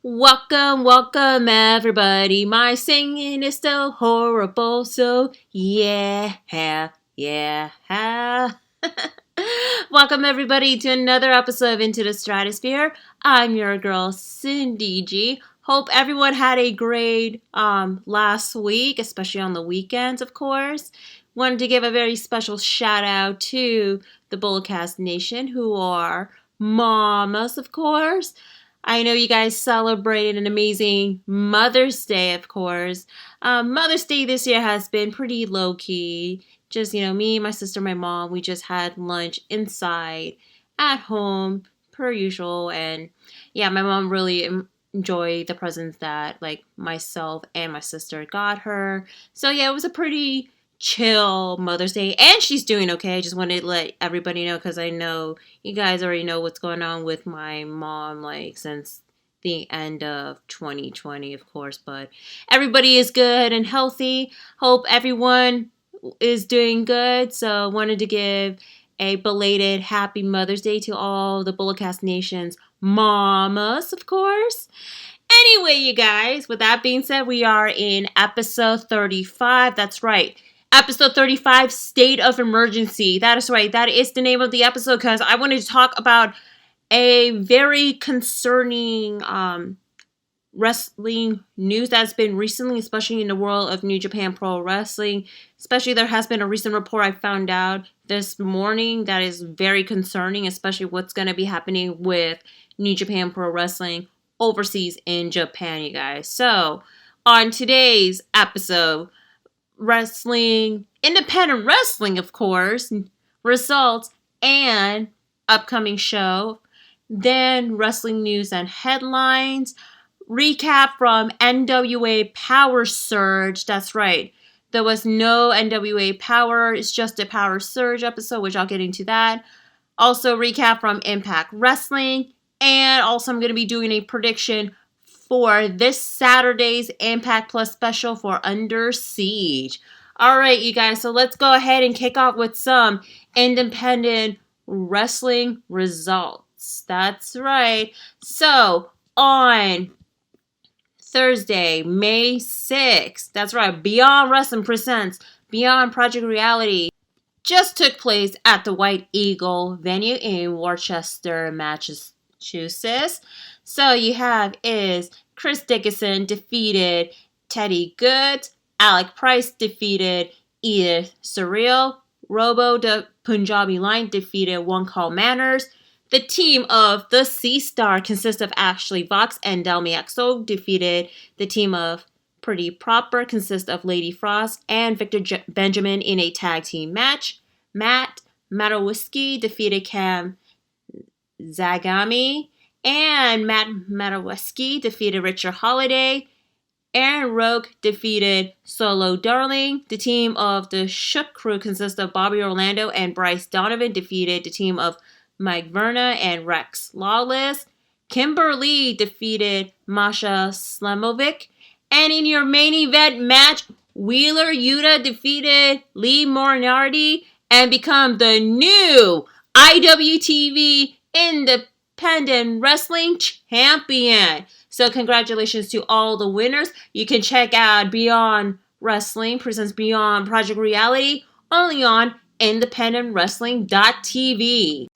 Welcome, welcome everybody. My singing is still horrible, so yeah. Welcome everybody to another episode of Into the Stratusphere. I'm your girl Cindy G. Hope everyone had a great last week, especially on the weekends, of course. Wanted to give a very special shout out to the Bullcast Nation, who are mamas, of course. I know you guys celebrated an amazing Mother's Day, of course. Mother's Day this year has been pretty low-key. Just, me, my sister, my mom, we just had lunch inside at home, per usual. And yeah, my mom really enjoyed the presents that, myself and my sister got her. So yeah, it was a pretty chill Mother's Day, and she's doing okay. I just wanted to let everybody know, because I know you guys already know what's going on with my mom, since the end of 2020, of course. But everybody is good and healthy. Hope everyone is doing good. So wanted to give a belated happy Mother's Day to all the Bullcast Nation's mamas, of course. Anyway, you guys, with that being said, we are in episode 35. That's right. Episode 35, State of Emergency. That is right. That is the name of the episode, because I wanted to talk about a very concerning wrestling news that's been recently, especially in the world of New Japan Pro Wrestling. Especially there has been a recent report I found out this morning that is very concerning, especially what's going to be happening with New Japan Pro Wrestling overseas in Japan, you guys. So, on today's episode, independent wrestling, of course, results and upcoming show, then wrestling news and headlines, recap from NWA Powerrr Surge. That's right. There was no NWA Powerrr. It's just a Powerrr Surge episode, which I'll get into that. Also, recap from Impact Wrestling. And also, I'm going to be doing a prediction for this Saturday's Impact Plus special for Under Siege. Alright, you guys, so let's go ahead and kick off with some independent wrestling results. That's right. So, on Thursday, May 6th, that's right, Beyond Wrestling presents Beyond Project Reality just took place at the White Eagle venue in Worcester, Massachusetts. So you have is Chris Dickinson defeated Teddy Good, Alec Price defeated Edith Surreal, Robo the Punjabi Line defeated One Call Manners. The team of the Sea Star consists of Ashley Vox and Delmi XO defeated the team of Pretty Proper consists of Lady Frost and Victor Benjamin in a tag team match. Matt Matawiski defeated Cam Zagami. And Matt Matawiski defeated Richard Holiday. Aaron Rogue defeated Solo Darling. The team of the Shook Crew consists of Bobby Orlando and Bryce Donovan defeated the team of Mike Verna and Rex Lawless. Kimberly defeated Masha Slamovic. And in your main event match, Wheeler Yuta defeated Lee Moriarty and become the new IWTV Independent Wrestling Champion. So congratulations to all the winners. You can check out Beyond Wrestling presents Beyond Project Reality only on independentwrestling.tv.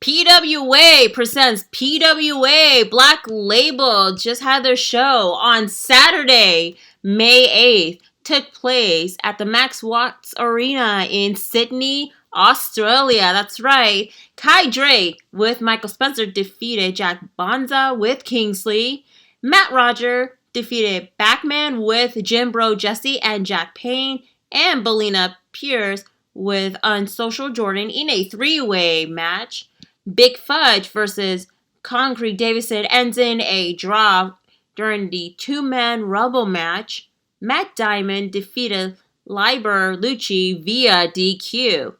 PWA presents PWA Black Label just had their show on Saturday, May 8th. Took place at the Max Watts Arena in Sydney, Australia. That's right. Kai Drake with Michael Spencer defeated Jack Bonza with Kingsley. Matt Roger defeated Backman with Jim Bro Jesse and Jack Payne. And Belina Pierce with Unsocial Jordan in a three-way match. Big Fudge versus Concrete Davidson ends in a draw during the two-man Rumble match. Matt Diamond defeated Liber Lucci via DQ.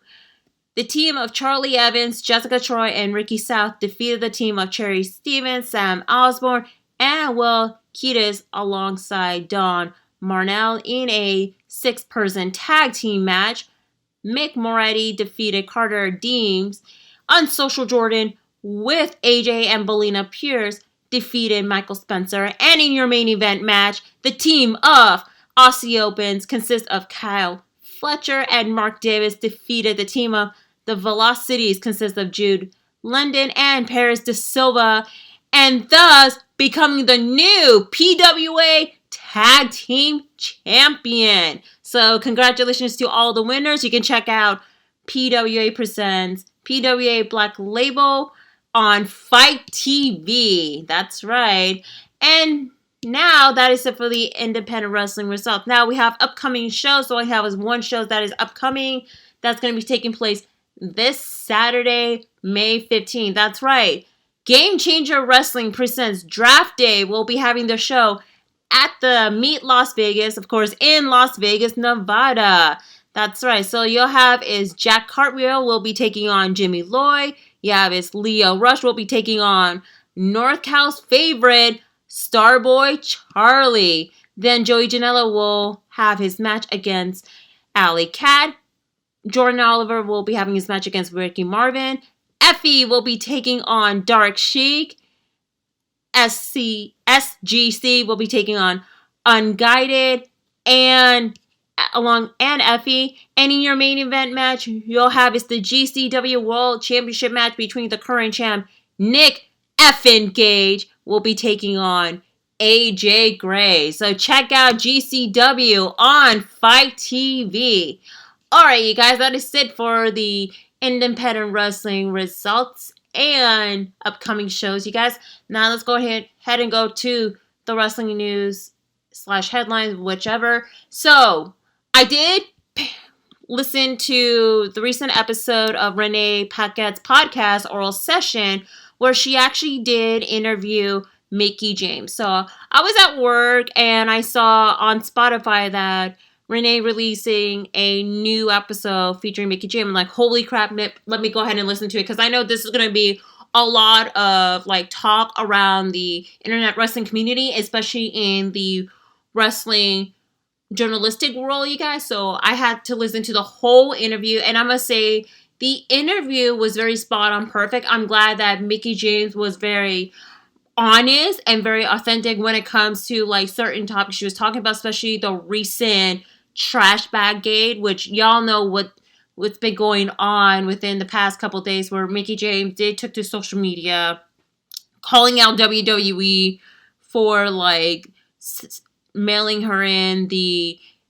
The team of Charlie Evans, Jessica Troy, and Ricky South defeated the team of Cherry Stevens, Sam Osborne, and Will Kiedis alongside Don Marnell in a six-person tag team match. Mick Moretti defeated Carter Deems. Unsocial Jordan with AJ and Belina Pierce defeated Michael Spencer. And in your main event match, the team of Aussie Opens consists of Kyle Fletcher and Mark Davis defeated the team of the Velocities consists of Jude London and Paris De Silva, and thus becoming the new PWA Tag Team Champion. So congratulations to all the winners. You can check out PWA Presents PWA Black Label on Fight TV. That's right. And now that is it for the independent wrestling results. Now we have upcoming shows. So I have is one show that is upcoming that's going to be taking place this Saturday, May 15th. That's right. Game Changer Wrestling presents Draft Day. We'll be having the show at the Meet Las Vegas, of course, in Las Vegas, Nevada. That's right. So you'll have is Jack Cartwheel will be taking on Jimmy Lloyd. You have is Leo Rush will be taking on North Cal's favorite, Starboy Charlie. Then Joey Janela will have his match against Alley Cat. Jordan Oliver will be having his match against Ricky Marvin. Effie will be taking on Dark Sheik. SGC will be taking on Unguided and Effie. And in your main event match, you'll have is the GCW World Championship match between the current champ Nick Effin Gage will be taking on AJ Gray. So check out GCW on Fight TV. Alright, you guys, that is it for the independent wrestling results and upcoming shows, you guys. Now let's go ahead and go to the wrestling news / headlines, whichever. So, I did listen to the recent episode of Renee Paquette's podcast, Oral Session, where she actually did interview Mickie James. So, I was at work and I saw on Spotify that Renee releasing a new episode featuring Mickie James. I'm like, holy crap, let me go ahead and listen to it. Because I know this is going to be a lot of like talk around the internet wrestling community, especially in the wrestling journalistic world, you guys. So I had to listen to the whole interview. And I must say, the interview was very spot on perfect. I'm glad that Mickie James was very honest and very authentic when it comes to like certain topics she was talking about, especially the recent trash bag gate, which y'all know what's been going on within the past couple of days, where Mickie James did took to social media calling out WWE for like mailing her in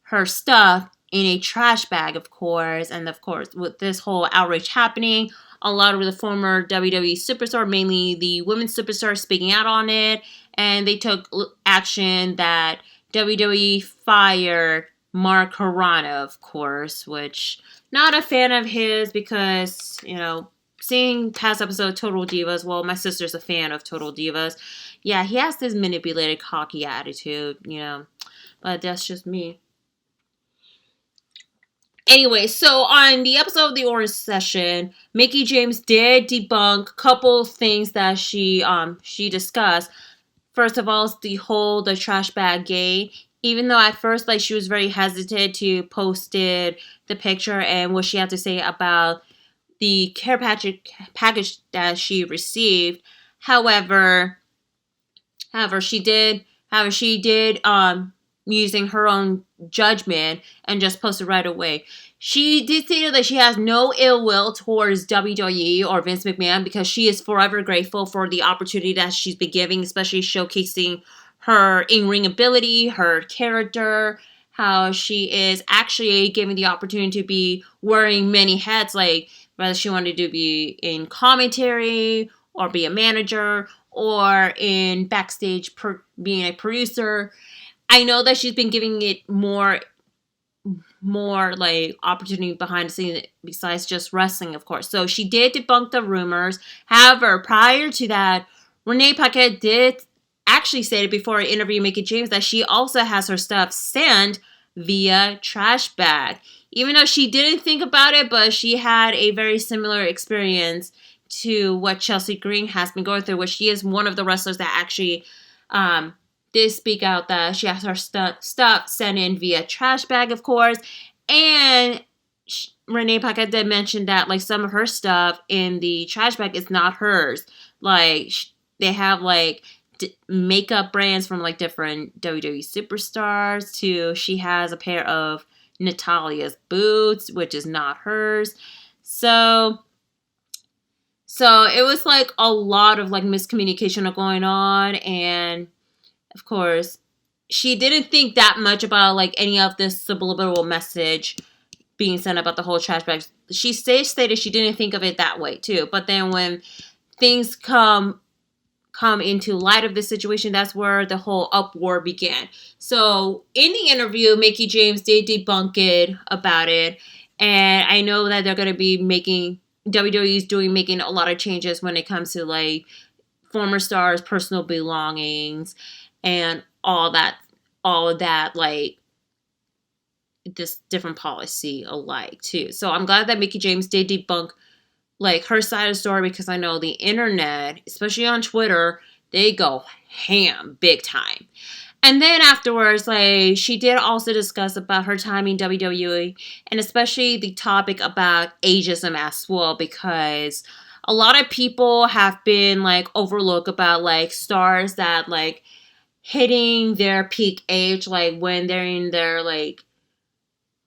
her stuff in a trash bag, of course. And of course, with this whole outrage happening, a lot of the former WWE superstars, mainly the women's superstars, speaking out on it, and they took action that WWE fired Mark Carrano, of course, which not a fan of his because, you know, seeing past episode of Total Divas, well, my sister's a fan of Total Divas. Yeah, he has this manipulated, cocky attitude, you know, but that's just me. Anyway, so on the episode of the Orange Session, Mickie James did debunk a couple things that she discussed. First of all, the trash bag gate. Even though at first, like, she was very hesitant to post the picture and what she had to say about the care package that she received. However, she did using her own judgment and just posted right away. She did say that she has no ill will towards WWE or Vince McMahon because she is forever grateful for the opportunity that she's been giving, especially showcasing her in-ring ability, her character, how she is actually given the opportunity to be wearing many hats, like whether she wanted to be in commentary or be a manager or in backstage being a producer. I know that she's been giving it more like opportunity behind the scenes besides just wrestling, of course. So she did debunk the rumors. However, prior to that, Renee Paquette did actually stated before I interviewed Mickie James that she also has her stuff sent via trash bag. Even though she didn't think about it, but she had a very similar experience to what Chelsea Green has been going through, which she is one of the wrestlers that actually did speak out that she has her stuff sent in via trash bag, of course. And Renee Paquette did mention that like some of her stuff in the trash bag is not hers. Like they have like makeup brands from like different WWE superstars to she has a pair of Natalia's boots, which is not hers. So it was like a lot of like miscommunication going on, and of course she didn't think that much about like any of this subliminal message being sent about the whole trash bag. She stated she didn't think of it that way too, but then when things come into light of this situation, that's where the whole uproar began. So in the interview, Mickie James did debunk it about it, and I know that they're going to be making making a lot of changes when it comes to like former stars' personal belongings and all of that like this different policy alike too. So I'm glad that Mickie James did debunk like her side of the story, because I know the internet, especially on Twitter, they go ham big time. And then afterwards, like she did also discuss about her time in WWE, and especially the topic about ageism as well, because a lot of people have been like overlooked about like stars that like hitting their peak age, like when they're in their like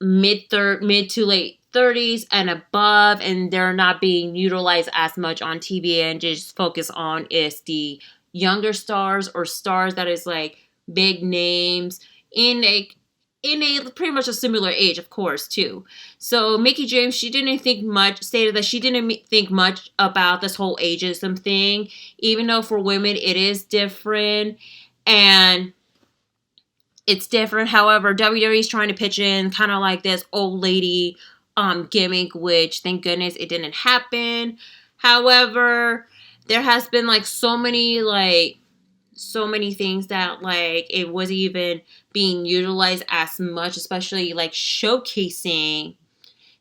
mid to late 30s and above, and they're not being utilized as much on TV, and just focus on is the younger stars or stars that is like big names in a pretty much a similar age, of course, too. So Mickie James, she didn't think much, stated that she didn't think much about this whole ageism thing, even though for women it is different, and it's different. However, WWE is trying to pitch in kind of like this old lady gimmick, which thank goodness it didn't happen. However, there has been like so many things that like it wasn't even being utilized as much, especially like showcasing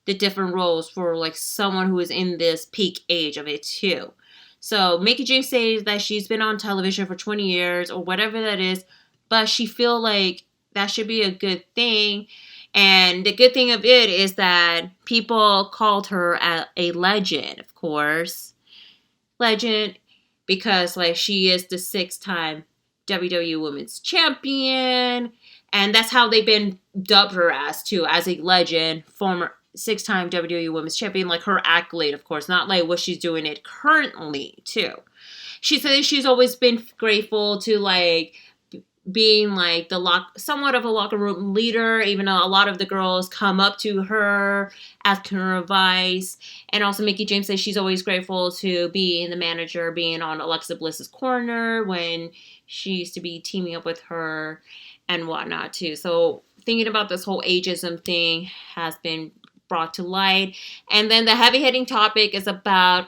the different roles for like someone who is in this peak age of it too. So Mickie James says that she's been on television for 20 years or whatever that is, but she feel like that should be a good thing. And the good thing of it is that people called her a legend, of course. Legend, because like she is the 6-time WWE Women's Champion. And that's how they've been dubbed her as too, as a legend, former 6-time WWE Women's Champion, like her accolade, of course, not like what she's doing it currently too. She says she's always been grateful to like being like somewhat of a locker room leader, even though a lot of the girls come up to her, asking her advice. And also Mickie James says she's always grateful to being the manager, being on Alexa Bliss's corner when she used to be teaming up with her and whatnot too. So thinking about this whole ageism thing has been brought to light. And then the heavy-hitting topic is about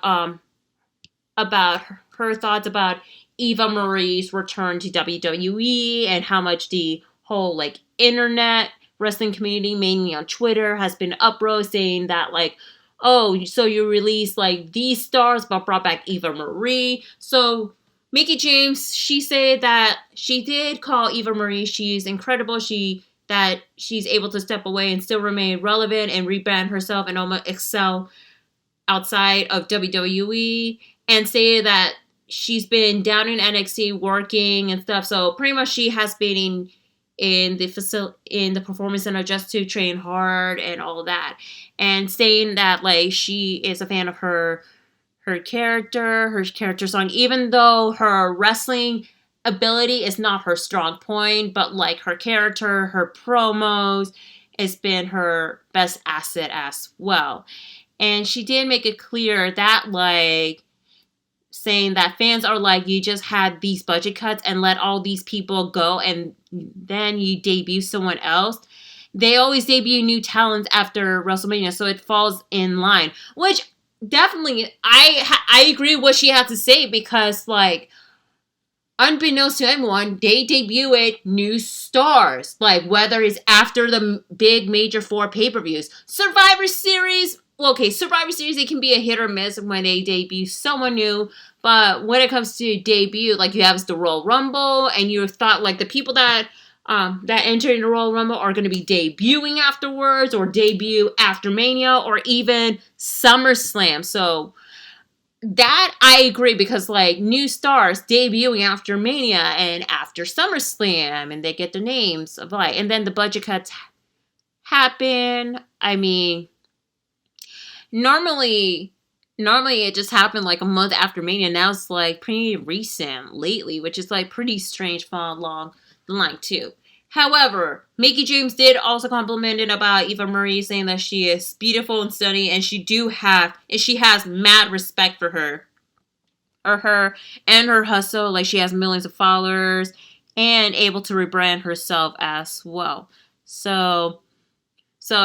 her thoughts about Eva Marie's return to WWE and how much the whole like internet wrestling community, mainly on Twitter, has been uproar saying that like, oh, so you released like these stars but brought back Eva Marie. So Mickie James, she said that she did call Eva Marie, she's incredible, that she's able to step away and still remain relevant and rebrand herself and almost excel outside of WWE, and say that she's been down in NXT working and stuff. So pretty much she has been in the performance center just to train hard and all that. And saying that like she is a fan of her character song, even though her wrestling ability is not her strong point, but like her character, her promos has been her best asset as well. And she did make it clear that like saying that fans are like, you just had these budget cuts and let all these people go and then you debut someone else. They always debut new talents after WrestleMania, so it falls in line. Which definitely, I agree with what she had to say, because like, unbeknownst to everyone, they debuted new stars. Like, whether it's after the big major 4 pay-per-views. Survivor Series, it can be a hit or miss when they debut someone new. But when it comes to debut, like you have the Royal Rumble, and you thought like the people that enter in the Royal Rumble are going to be debuting afterwards, or debut after Mania, or even SummerSlam. So that I agree, because like new stars debuting after Mania and after SummerSlam, and they get their names of like, and then the budget cuts happen. I mean, normally it just happened like a month after Mania. Now it's like pretty recent lately, which is like pretty strange for along the line too. However, Mickie James did also compliment it about Eva Marie, saying that she is beautiful and stunning, and she has mad respect for her, or her and her hustle. Like, she has millions of followers and able to rebrand herself as well. So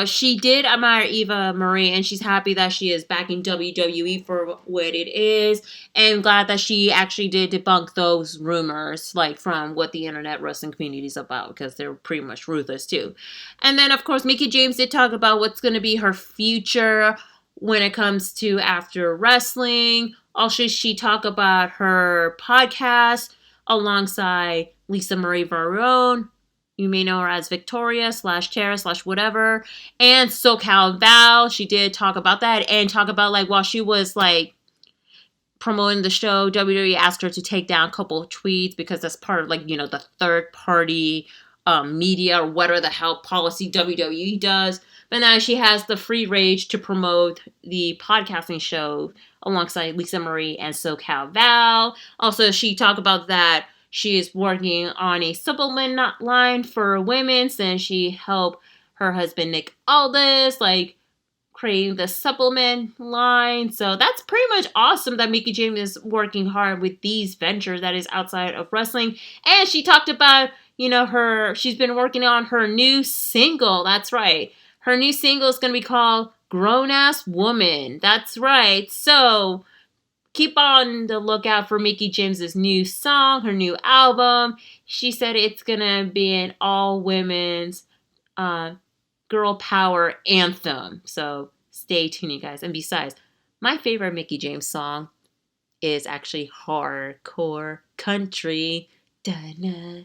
she did admire Eva Marie, and she's happy that she is back in WWE for what it is, and glad that she actually did debunk those rumors, like, from what the internet wrestling community is about, because they're pretty much ruthless too. And then, of course, Mickie James did talk about what's going to be her future when it comes to after wrestling. Also, she talked about her podcast alongside Lisa Marie Varone. You may know her as Victoria / Tara / whatever. And SoCal Val. She did talk about that, and talk about, like, while she was, like, promoting the show, WWE asked her to take down a couple of tweets, because that's part of, like, you know, the third party media or whatever the hell policy WWE does. But now she has the free rage to promote the podcasting show alongside Lisa Marie and SoCal Val. Also, she talked about that she is working on a supplement line for women, since she helped her husband Nick Aldis, like, creating the supplement line. So that's pretty much awesome that Mickie James is working hard with these ventures that is outside of wrestling. And she talked about, you know, she's been working on her new single. That's right. Her new single is going to be called Grown Ass Woman. That's right. So keep on the lookout for Mickie James's new song, her new album. She said it's going to be an all women's girl power anthem. So stay tuned, you guys. And besides, my favorite Mickie James song is actually Hardcore Country. Da-na.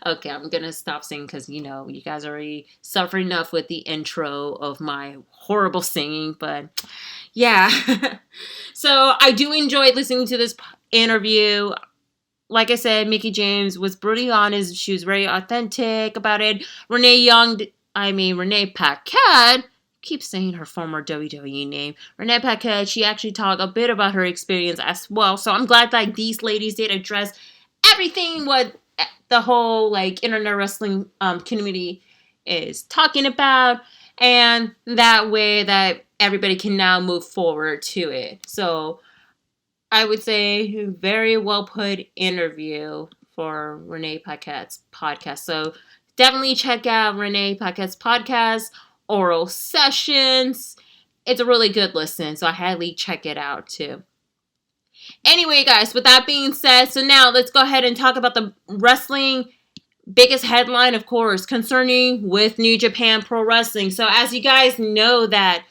Okay, I'm gonna stop singing, because, you know, you guys already suffer enough with the intro of my horrible singing. But yeah. So I do enjoy listening to this interview. Like I said, Mickie James was brutally honest. She was very authentic about it. Renee Paquette, keep saying her former WWE name. Renee Paquette, she actually talked a bit about her experience as well. So I'm glad that these ladies did address everything what the whole, like, internet wrestling community is talking about, and that way that everybody can now move forward to it. So I would say very well put interview for Renee Paquette's podcast. So definitely check out Renee Paquette's podcast, Oral Sessions. It's a really good listen, so I highly check it out too. Anyway, guys, with that being said, so now let's go ahead and talk about the wrestling biggest headline, of course, concerning with New Japan Pro Wrestling. So as you guys know, that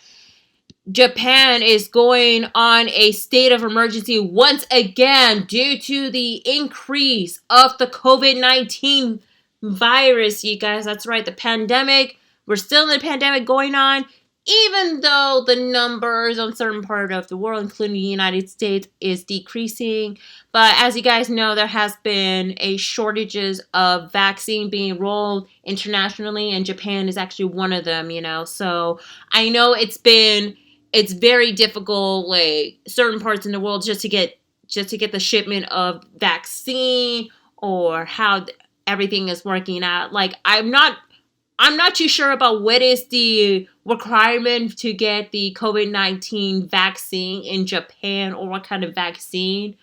Japan is going on a state of emergency once again due to the increase of the COVID-19 virus, you guys. That's right, the pandemic. We're still in the pandemic going on, even though the numbers on certain part of the world, including the United States, is decreasing. But as you guys know, there has been a shortages of vaccine being rolled internationally, and Japan is actually one of them, you know. So I know it's very difficult, like, certain parts in the world just to get the shipment of vaccine, or how everything is working out. Like, I'm not too sure about what is the requirement to get the COVID-19 vaccine in Japan, or what kind of vaccine.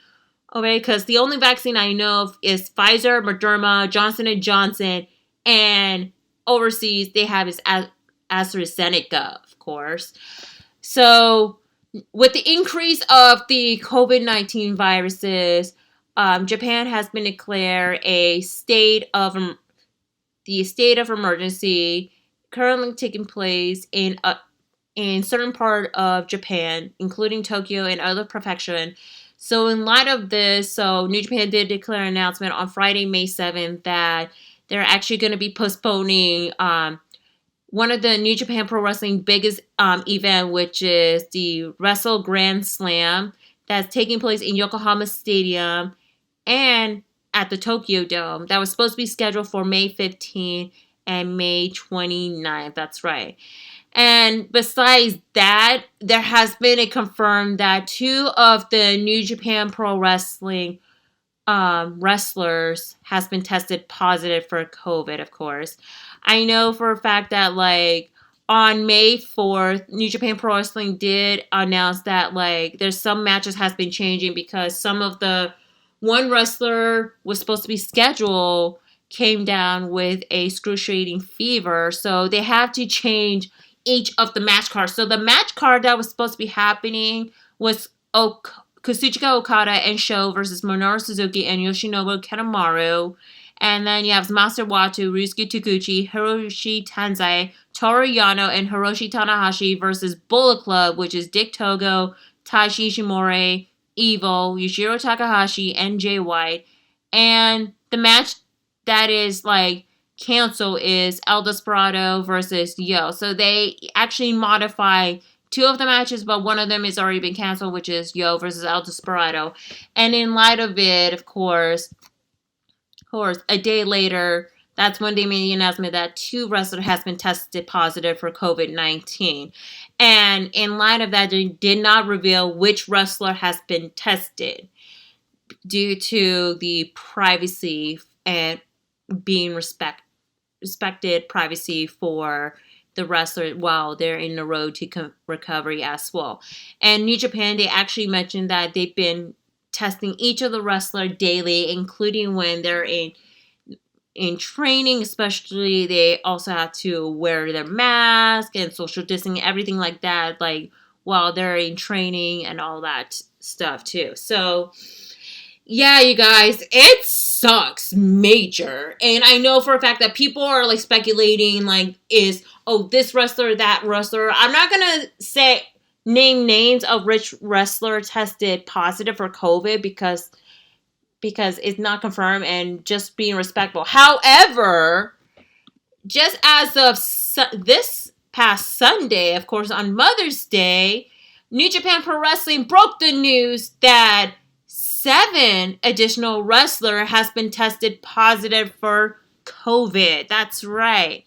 Okay, because the only vaccine I know of is Pfizer, Moderna, Johnson & Johnson, and overseas they have is AstraZeneca, of course. So with the increase of the COVID-19 viruses, Japan has been declared the state of emergency, currently taking place in certain part of Japan, including Tokyo and other prefectures. So in light of this, New Japan did declare an announcement on Friday, May 7th, that they're actually going to be postponing one of the New Japan Pro Wrestling biggest event, which is the Wrestle Grand Slam that's taking place in Yokohama Stadium and at the Tokyo Dome. That was supposed to be scheduled for May 15th and May 29th. That's right. And besides that, there has been a confirmed that 2 of the New Japan Pro Wrestling wrestlers has been tested positive for COVID, of course. I know for a fact that, like, on May 4th, New Japan Pro Wrestling did announce that, like, there's some matches has been changing because some of the one wrestler was supposed to be scheduled came down with a excruciating fever, so they have to change each of the match cards. So the match card that was supposed to be happening was Kazuchika Okada and Sho versus Minoru Suzuki and Yoshinobu Kanemaru. And then you have Master Watu, Ryusuke Taguchi, Hiroshi Tenzai, Toru Yano, and Hiroshi Tanahashi versus Bullet Club, which is Dick Togo, Taishi Ishimori, Evo, Yujiro Takahashi, and Jay White. And the match that is, like, canceled is El Desperado versus Yo. So they actually modify 2 of the matches, but one of them has already been canceled, which is Yo versus El Desperado. And in light of it, of course, a day later, that's when they made the announcement that 2 wrestlers has been tested positive for COVID-19. And in light of that, they did not reveal which wrestler has been tested due to the privacy and being respected privacy for the wrestler while they're in the road to recovery as well. And New Japan, they actually mentioned that they've been testing each of the wrestler daily, including when they're in training. Especially, they also have to wear their mask and social distancing, everything like that, like while they're in training and all that stuff too. So yeah, you guys, it sucks major. And I know for a fact that people are, like, speculating, like, this wrestler, that wrestler. I'm not gonna name names of which wrestler tested positive for COVID because it's not confirmed and just being respectful. However, just as of this past Sunday, of course, on Mother's Day, New Japan Pro Wrestling broke the news that 7 additional wrestlers has been tested positive for COVID. That's right.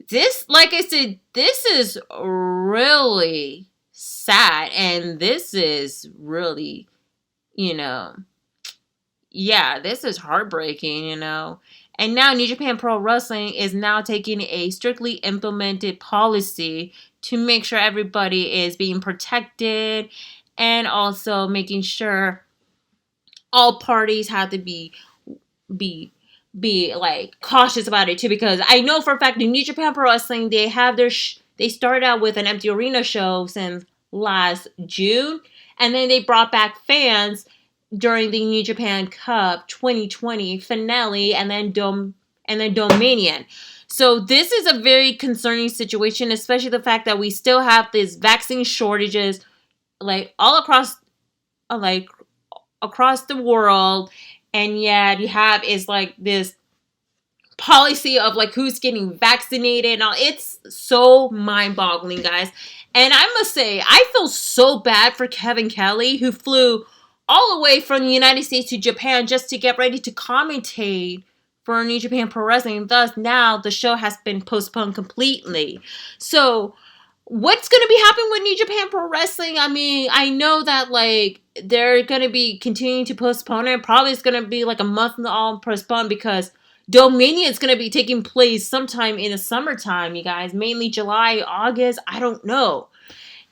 This, like I said, this is really sad, and this is really, this is heartbreaking, And now New Japan Pro Wrestling is now taking a strictly implemented policy to make sure everybody is being protected and also making sure all parties have to be like cautious about it too, because I know for a fact in New Japan Pro Wrestling they have they started out with an empty arena show since last June, and then they brought back fans during the New Japan Cup 2020 finale, and then Dominion. So this is a very concerning situation, especially the fact that we still have these vaccine shortages, like all across the world, and yet you have is like this policy of like who's getting vaccinated and all. It's so mind-boggling, guys. And I must say, I feel so bad for Kevin Kelly, who flew all the way from the United States to Japan just to get ready to commentate for New Japan Pro Wrestling. Thus, now the show has been postponed completely. So what's going to be happening with New Japan Pro Wrestling? I mean, I know that, like, they're going to be continuing to postpone it. Probably it's going to be like a month and all postponed because Dominion is going to be taking place sometime in the summertime, you guys. Mainly July, August, I don't know.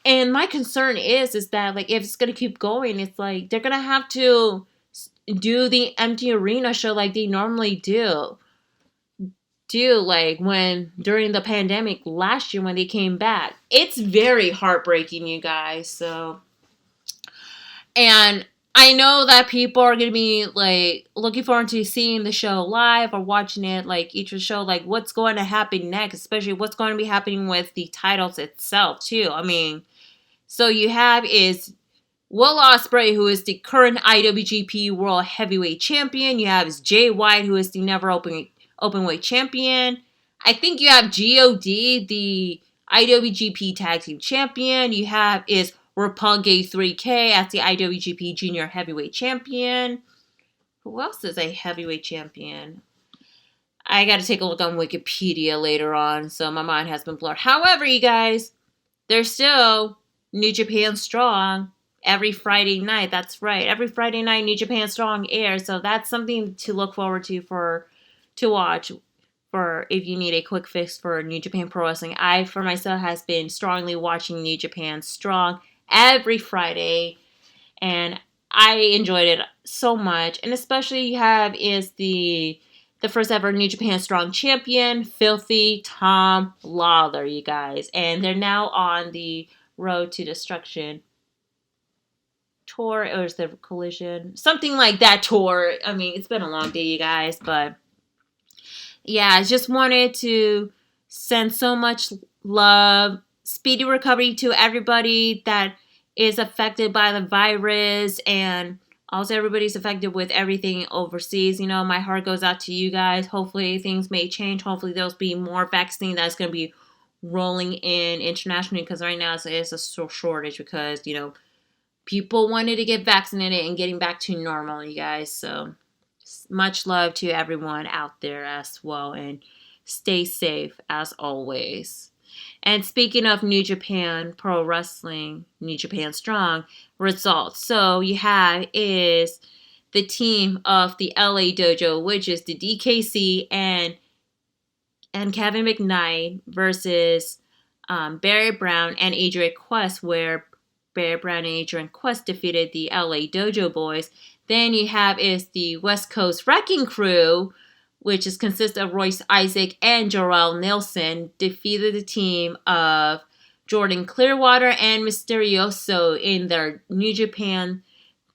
And my concern is that, like, if it's going to keep going, it's like they're going to have to do the empty arena show like they normally do like when during the pandemic last year when they came back. It's very heartbreaking, you guys. So, and I know that people are going to be like looking forward to seeing the show live or watching it, like each show, like what's going to happen next, especially what's going to be happening with the titles itself too. I mean, so you have is Will Ospreay, who is the current IWGP World Heavyweight Champion. You have Jay White, who is the never openweight champion. I think you have God, the IWGP Tag Team Champion. You have is Roppongi 3K as the IWGP Junior Heavyweight Champion. Who else is a heavyweight champion? I got to take a look on Wikipedia later on, so my mind has been blurred. However, you guys, there's still New Japan Strong every Friday night. That's right. Every Friday night, New Japan Strong airs, so that's something to look forward to watch for if you need a quick fix for New Japan Pro Wrestling. I, for myself, has been strongly watching New Japan Strong every Friday, and I enjoyed it so much. And especially you have is the first ever New Japan Strong champion, Filthy Tom Lawler, you guys. And they're now on the Road to Destruction tour, or is there Collision? Something like that tour. I mean, it's been a long day, you guys, but yeah, I just wanted to send so much love, speedy recovery to everybody that is affected by the virus, and also everybody's affected with everything overseas. You know, my heart goes out to you guys. Hopefully things may change. Hopefully there'll be more vaccine that's going to be rolling in internationally, because right now it's a shortage because, you know, people wanted to get vaccinated and getting back to normal, you guys. So much love to everyone out there as well, and stay safe as always. And speaking of New Japan Pro Wrestling, New Japan Strong results. So you have is the team of the LA Dojo, which is the DKC and Kevin McKnight versus Barry Brown and Adrian Quest, where Barry Brown and Adrian Quest defeated the LA Dojo Boys. Then you have is the West Coast Wrecking Crew, which consists of Royce Isaac and Jorel Nelson, defeated the team of Jordan Clearwater and Mysterioso in their New Japan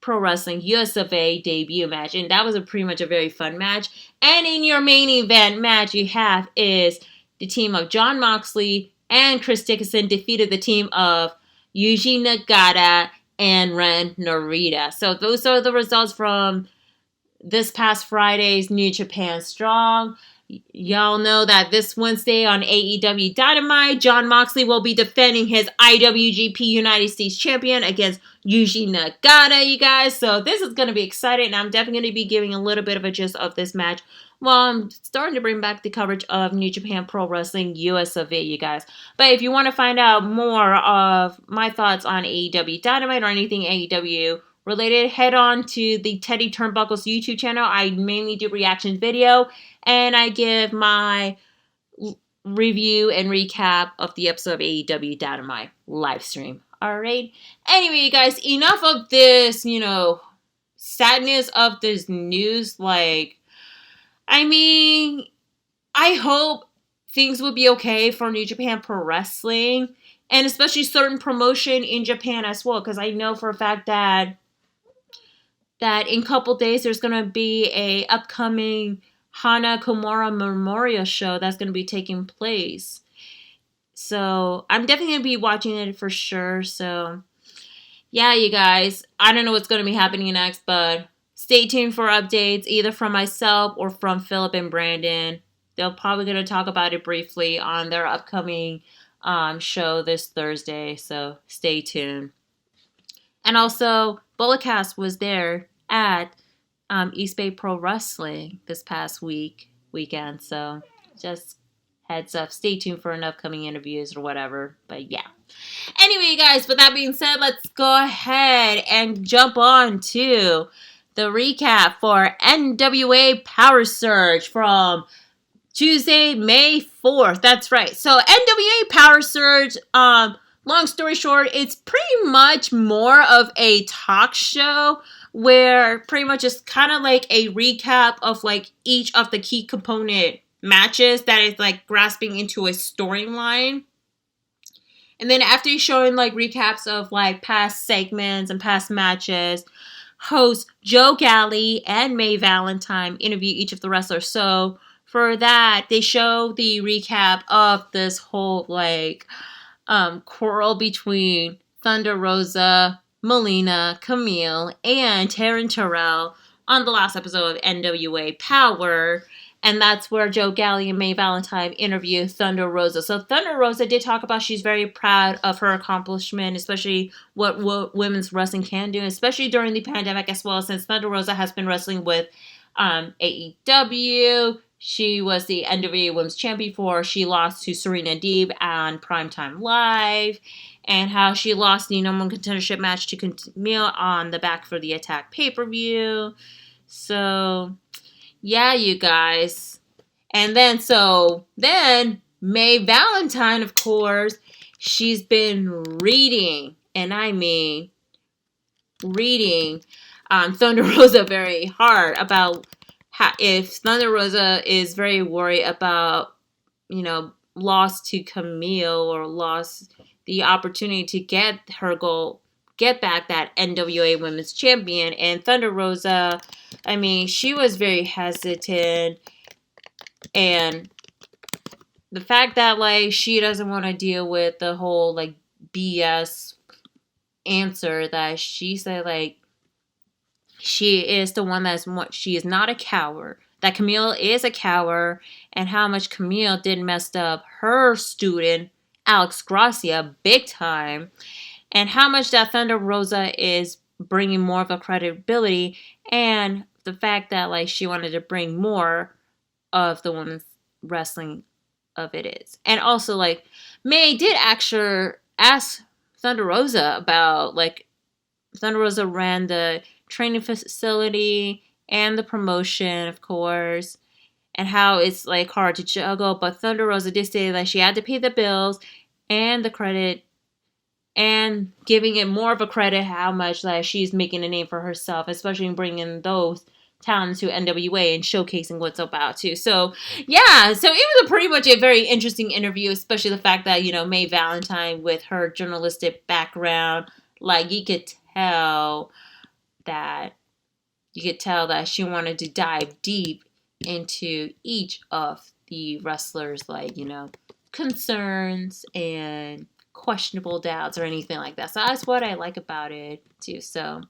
Pro Wrestling US of A debut match. And that was pretty much a very fun match. And in your main event match, you have is the team of Jon Moxley and Chris Dickinson defeated the team of Yuji Nagata and Ren Narita. So those are the results from this past Friday's New Japan Strong. Y'all know that this Wednesday on AEW Dynamite, Jon Moxley will be defending his IWGP United States Champion against Yuji Nagata, you guys. So this is going to be exciting, and I'm definitely going to be giving a little bit of a gist of this match while I'm starting to bring back the coverage of New Japan Pro Wrestling US of A, you guys. But if you want to find out more of my thoughts on AEW Dynamite or anything AEW related, head on to the Teddy Turnbuckle's YouTube channel. I mainly do reaction video, and I give my review and recap of the episode of AEW Dynamite live stream. Alright? Anyway, you guys, enough of this, sadness of this news. I mean, I hope things will be okay for New Japan Pro Wrestling, and especially certain promotion in Japan as well, because I know for a fact that in a couple days there's going to be a upcoming Hana Kimura Memorial show that's going to be taking place. So I'm definitely going to be watching it for sure. So yeah, you guys, I don't know what's going to be happening next, but stay tuned for updates either from myself or from Philip and Brandon. They're probably going to talk about it briefly on their upcoming show this Thursday. So stay tuned. And also, Bulletcast was there at East Bay Pro Wrestling this past weekend. So just heads up, stay tuned for an upcoming interviews or whatever. But yeah. Anyway, you guys, with that being said, let's go ahead and jump on to the recap for NWA Powerrr Surge from Tuesday, May 4th. That's right. So NWA Powerrr Surge, long story short, it's pretty much more of a talk show where pretty much it's kind of like a recap of like each of the key component matches that is like grasping into a storyline. And then after showing like recaps of like past segments and past matches, hosts Joe Galli and May Valentine interview each of the wrestlers. So for that, they show the recap of this whole like quarrel between Thunder Rosa, Melina, Camille, and Taryn Terrell on the last episode of NWA Powerrr. And that's where Joe Galli and May Valentine interview Thunder Rosa. So Thunder Rosa did talk about she's very proud of her accomplishment, especially what women's wrestling can do, especially during the pandemic as well, since Thunder Rosa has been wrestling with AEW. She was the NWA Women's Champion before she lost to Serena Deeb on Primetime Live, and how she lost the number one contendership match to Camille on the Back for the Attack pay-per-view. So yeah, you guys. And then May Valentine, of course, she's been reading, and I mean reading Thunder Rosa very hard about if Thunder Rosa is very worried about, loss to Camille or lost the opportunity to get her goal, get back that NWA Women's Champion. And Thunder Rosa, I mean, she was very hesitant, and the fact that, like, she doesn't want to deal with the whole, like, BS answer that she said, like, she is the one she is not a coward, that Camille is a coward, and how much Camille did mess up her student, Alex Gracia, big time, and how much that Thunder Rosa is bringing more of a credibility, and the fact that, like, she wanted to bring more of the women's wrestling of it is. And also, like, May did actually ask Thunder Rosa about, like, Thunder Rosa ran the training facility and the promotion, of course, and how it's, like, hard to juggle, but Thunder Rosa did say that she had to pay the bills and the credit, and giving it more of a credit how much that she's making a name for herself, especially in bringing those talents to NWA and showcasing what's about too. So yeah, so it was pretty much a very interesting interview, especially the fact that, May Valentine, with her journalistic background, like, you could tell that she wanted to dive deep into each of the wrestlers', like, concerns and questionable doubts or anything like that. So that's what I like about it too. So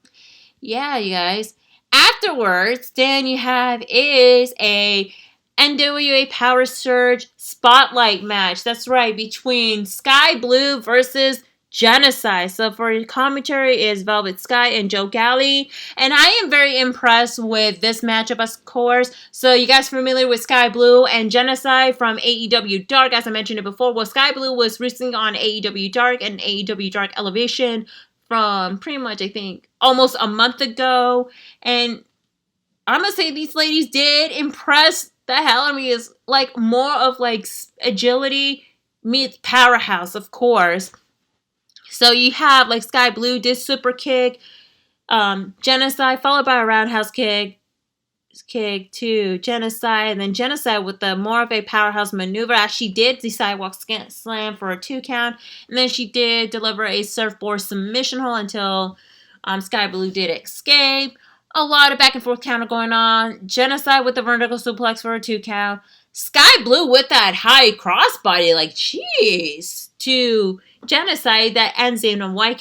yeah, you guys. Afterwards, then you have is a NWA Powerrr Surge Spotlight match. That's right, between Sky Blue versus Genocide. So for commentary is Velvet Sky and Joe Galli. And I am very impressed with this matchup, of course. So you guys familiar with Sky Blue and Genocide from AEW Dark, as I mentioned it before. Well, Sky Blue was recently on AEW Dark and AEW Dark Elevation from pretty much, I think, almost a month ago. And I'm going to say these ladies did impress the hell. I mean, it's like more of, like, agility meets powerhouse, of course. So you have, like, Sky Blue did super kick, Genocide, followed by a roundhouse kick to Genocide, and then Genocide with the more of a powerhouse maneuver, as she did the sidewalk slam for a 2 count, and then she did deliver a surfboard submission hold until Sky Blue did escape. A lot of back and forth counter going on. Genocide with the vertical suplex for a 2 count. Sky Blue with that high crossbody, like, jeez, to Genocide that ends in a 1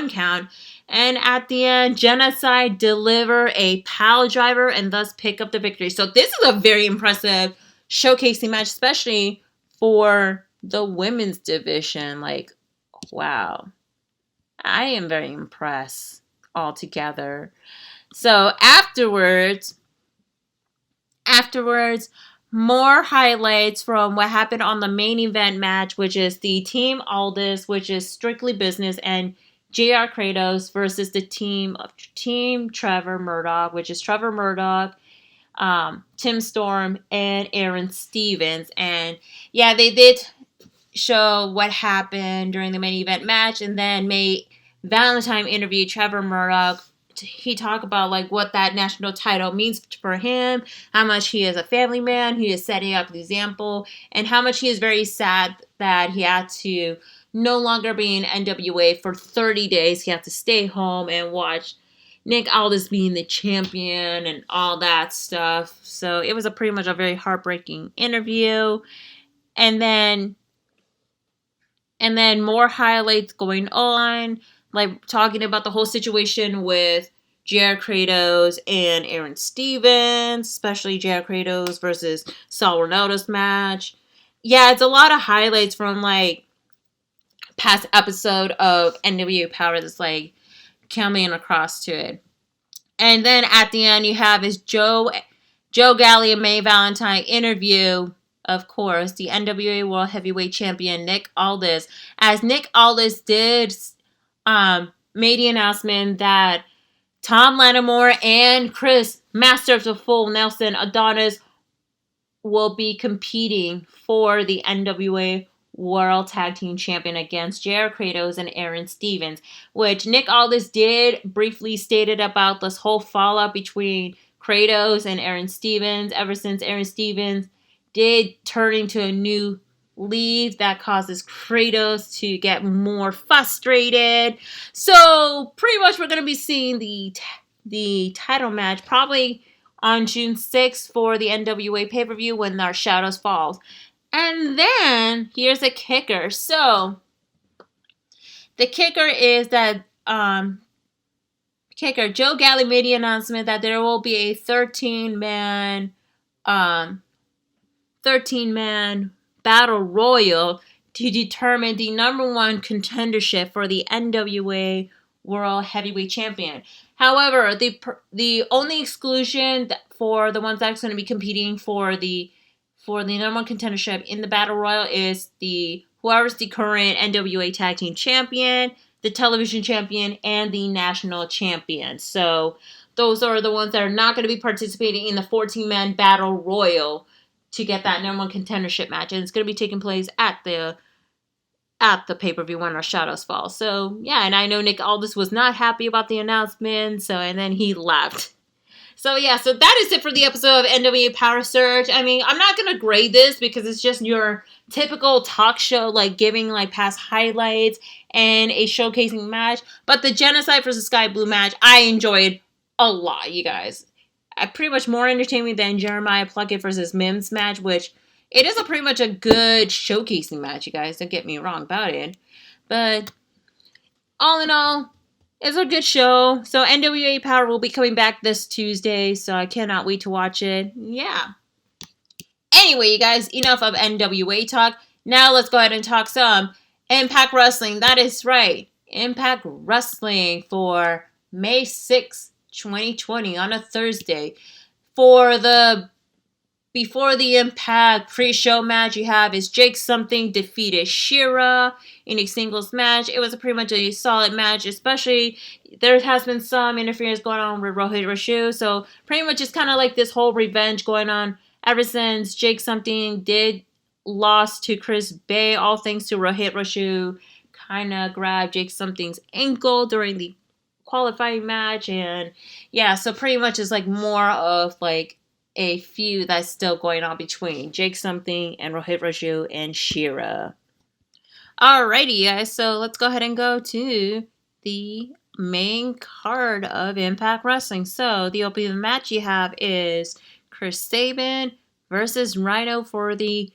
count. And at the end, Genocide deliver a pile driver and thus pick up the victory. So this is a very impressive showcasing match, especially for the women's division. Like, wow. I am very impressed altogether. So afterwards, more highlights from what happened on the main event match, which is the Team Aldis, which is Strictly Business, and JR Kratos versus the team of Team Trevor Murdoch, which is Trevor Murdoch, Tim Storm, and Aaron Stevens. And yeah, they did show what happened during the main event match, and then May Valentine interviewed Trevor Murdoch. He talked about, like, what that national title means for him, how much he is a family man, he is setting up the example, and how much he is very sad that he had to no longer be in NWA for 30 days. He had to stay home and watch Nick Aldis being the champion and all that stuff. So it was pretty much a very heartbreaking interview. And then more highlights going on, like talking about the whole situation with Jared Kratos and Aaron Stevens, especially Jared Kratos versus Saul Ronaldo's match. Yeah, it's a lot of highlights from like past episode of NWA Powerrr that's like coming across to it. And then at the end you have his Joe Galli and May Valentine interview, of course, the NWA World Heavyweight Champion Nick Aldis. As Nick Aldis did made the announcement that Tom Lattimore and Chris, Master of the Full Nelson Adonis, will be competing for the NWA World Tag Team Champion against Jared Kratos and Aaron Stevens, which Nick Aldis did briefly stated about this whole fallout between Kratos and Aaron Stevens ever since Aaron Stevens did turn into a new lead that causes Kratos to get more frustrated. So pretty much we're going to be seeing the title match probably on June 6th for the NWA pay-per-view when our Shadows Falls. And then here's a kicker. So the kicker is that Joe Galli made the announcement that there will be a 13-man battle royal to determine the number one contendership for the NWA World Heavyweight Champion. However, the only exclusion for the ones that's going to be competing for the number one contendership in the battle royal is whoever's the current NWA Tag Team Champion, the television champion, and the national champion. So those are the ones that are not going to be participating in the 14-man battle royal to get that number one contendership match, and it's going to be taking place at the pay-per-view when our Shadows Fall. So yeah, and I know Nick Aldis was not happy about the announcement, and then he left. So yeah, so that is it for the episode of NWA Powerrr Surge. I mean, I'm not going to grade this because it's just your typical talk show, like giving like past highlights and a showcasing match. But the Genocide versus Sky Blue match, I enjoyed a lot, you guys. Pretty much more entertaining than Jeremiah Plunkett versus Mims match, which it is pretty much a good showcasing match, you guys. Don't get me wrong about it. But all in all, it's a good show. So NWA Powerrr will be coming back this Tuesday, so I cannot wait to watch it. Yeah. Anyway, you guys, enough of NWA talk. Now let's go ahead and talk some Impact Wrestling. That is right. Impact Wrestling for May 6th, 2020 on a Thursday. Before the Impact pre-show match you have is Jake Something defeated Shira in a singles match. It was pretty much a solid match, especially there has been some interference going on with Rohit Rashu. So pretty much it's kind of like this whole revenge going on ever since Jake Something did lost to Chris Bay, all thanks to Rohit Rashu kind of grabbed Jake Something's ankle during the qualifying match. And yeah, so pretty much it's like more of like a feud that's still going on between Jake Something and Rohit Rashu and Shira. Alrighty, guys, so let's go ahead and go to the main card of Impact Wrestling. So the opening match you have is Chris Sabin versus Rhino for the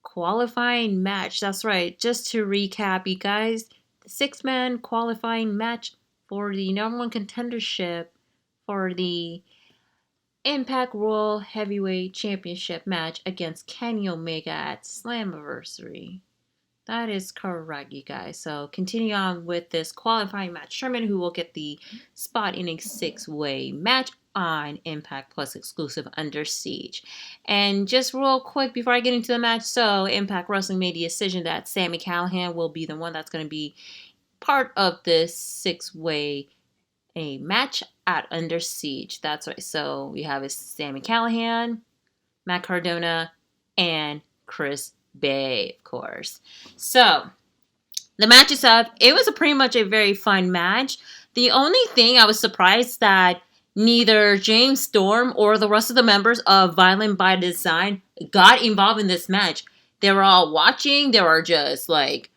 qualifying match. That's right, just to recap, you guys, the 6-man qualifying match for the number one contendership for the Impact World Heavyweight Championship match against Kenny Omega at Slammiversary. That is correct, you guys. So continue on with this qualifying match. Sherman, who will get the spot in a 6-way match on Impact Plus exclusive Under Siege. And just real quick before I get into the match, so Impact Wrestling made the decision that Sami Callihan will be the one that's going to be part of this 6-way match at Under Siege. That's right. So we have Sami Callihan, Matt Cardona, and Chris Bay, of course. So the match itself, it was pretty much a very fun match. The only thing I was surprised that neither James Storm or the rest of the members of Violent by Design got involved in this match. They were all watching. They were just like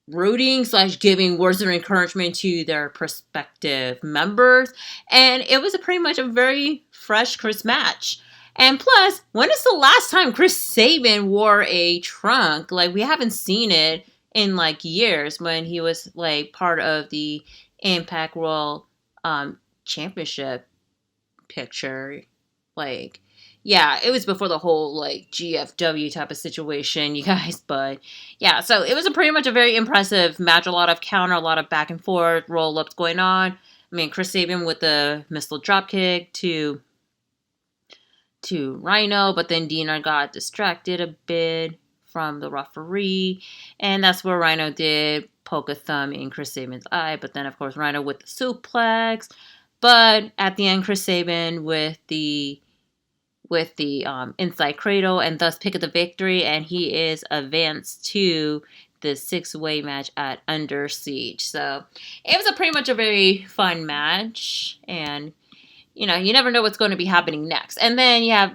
rooting / giving words of encouragement to their prospective members. And it was pretty much a very fresh, crisp match. And plus, when is the last time Chris Sabin wore a trunk? Like, we haven't seen it in like years when he was like part of the Impact World championship picture. Like, yeah, it was before the whole, like, GFW type of situation, you guys. But, yeah, so it was pretty much a very impressive match. A lot of counter, a lot of back and forth, roll-ups going on. I mean, Chris Sabin with the missile dropkick to Rhino, but then Dina got distracted a bit from the referee, and that's where Rhino did poke a thumb in Chris Sabin's eye, but then, of course, Rhino with the suplex. But at the end, Chris Sabin with the inside cradle and thus pick up the victory, and he is advanced to the 6-way match at Under Siege. So it was pretty much a very fun match, and you never know what's going to be happening next. And then you have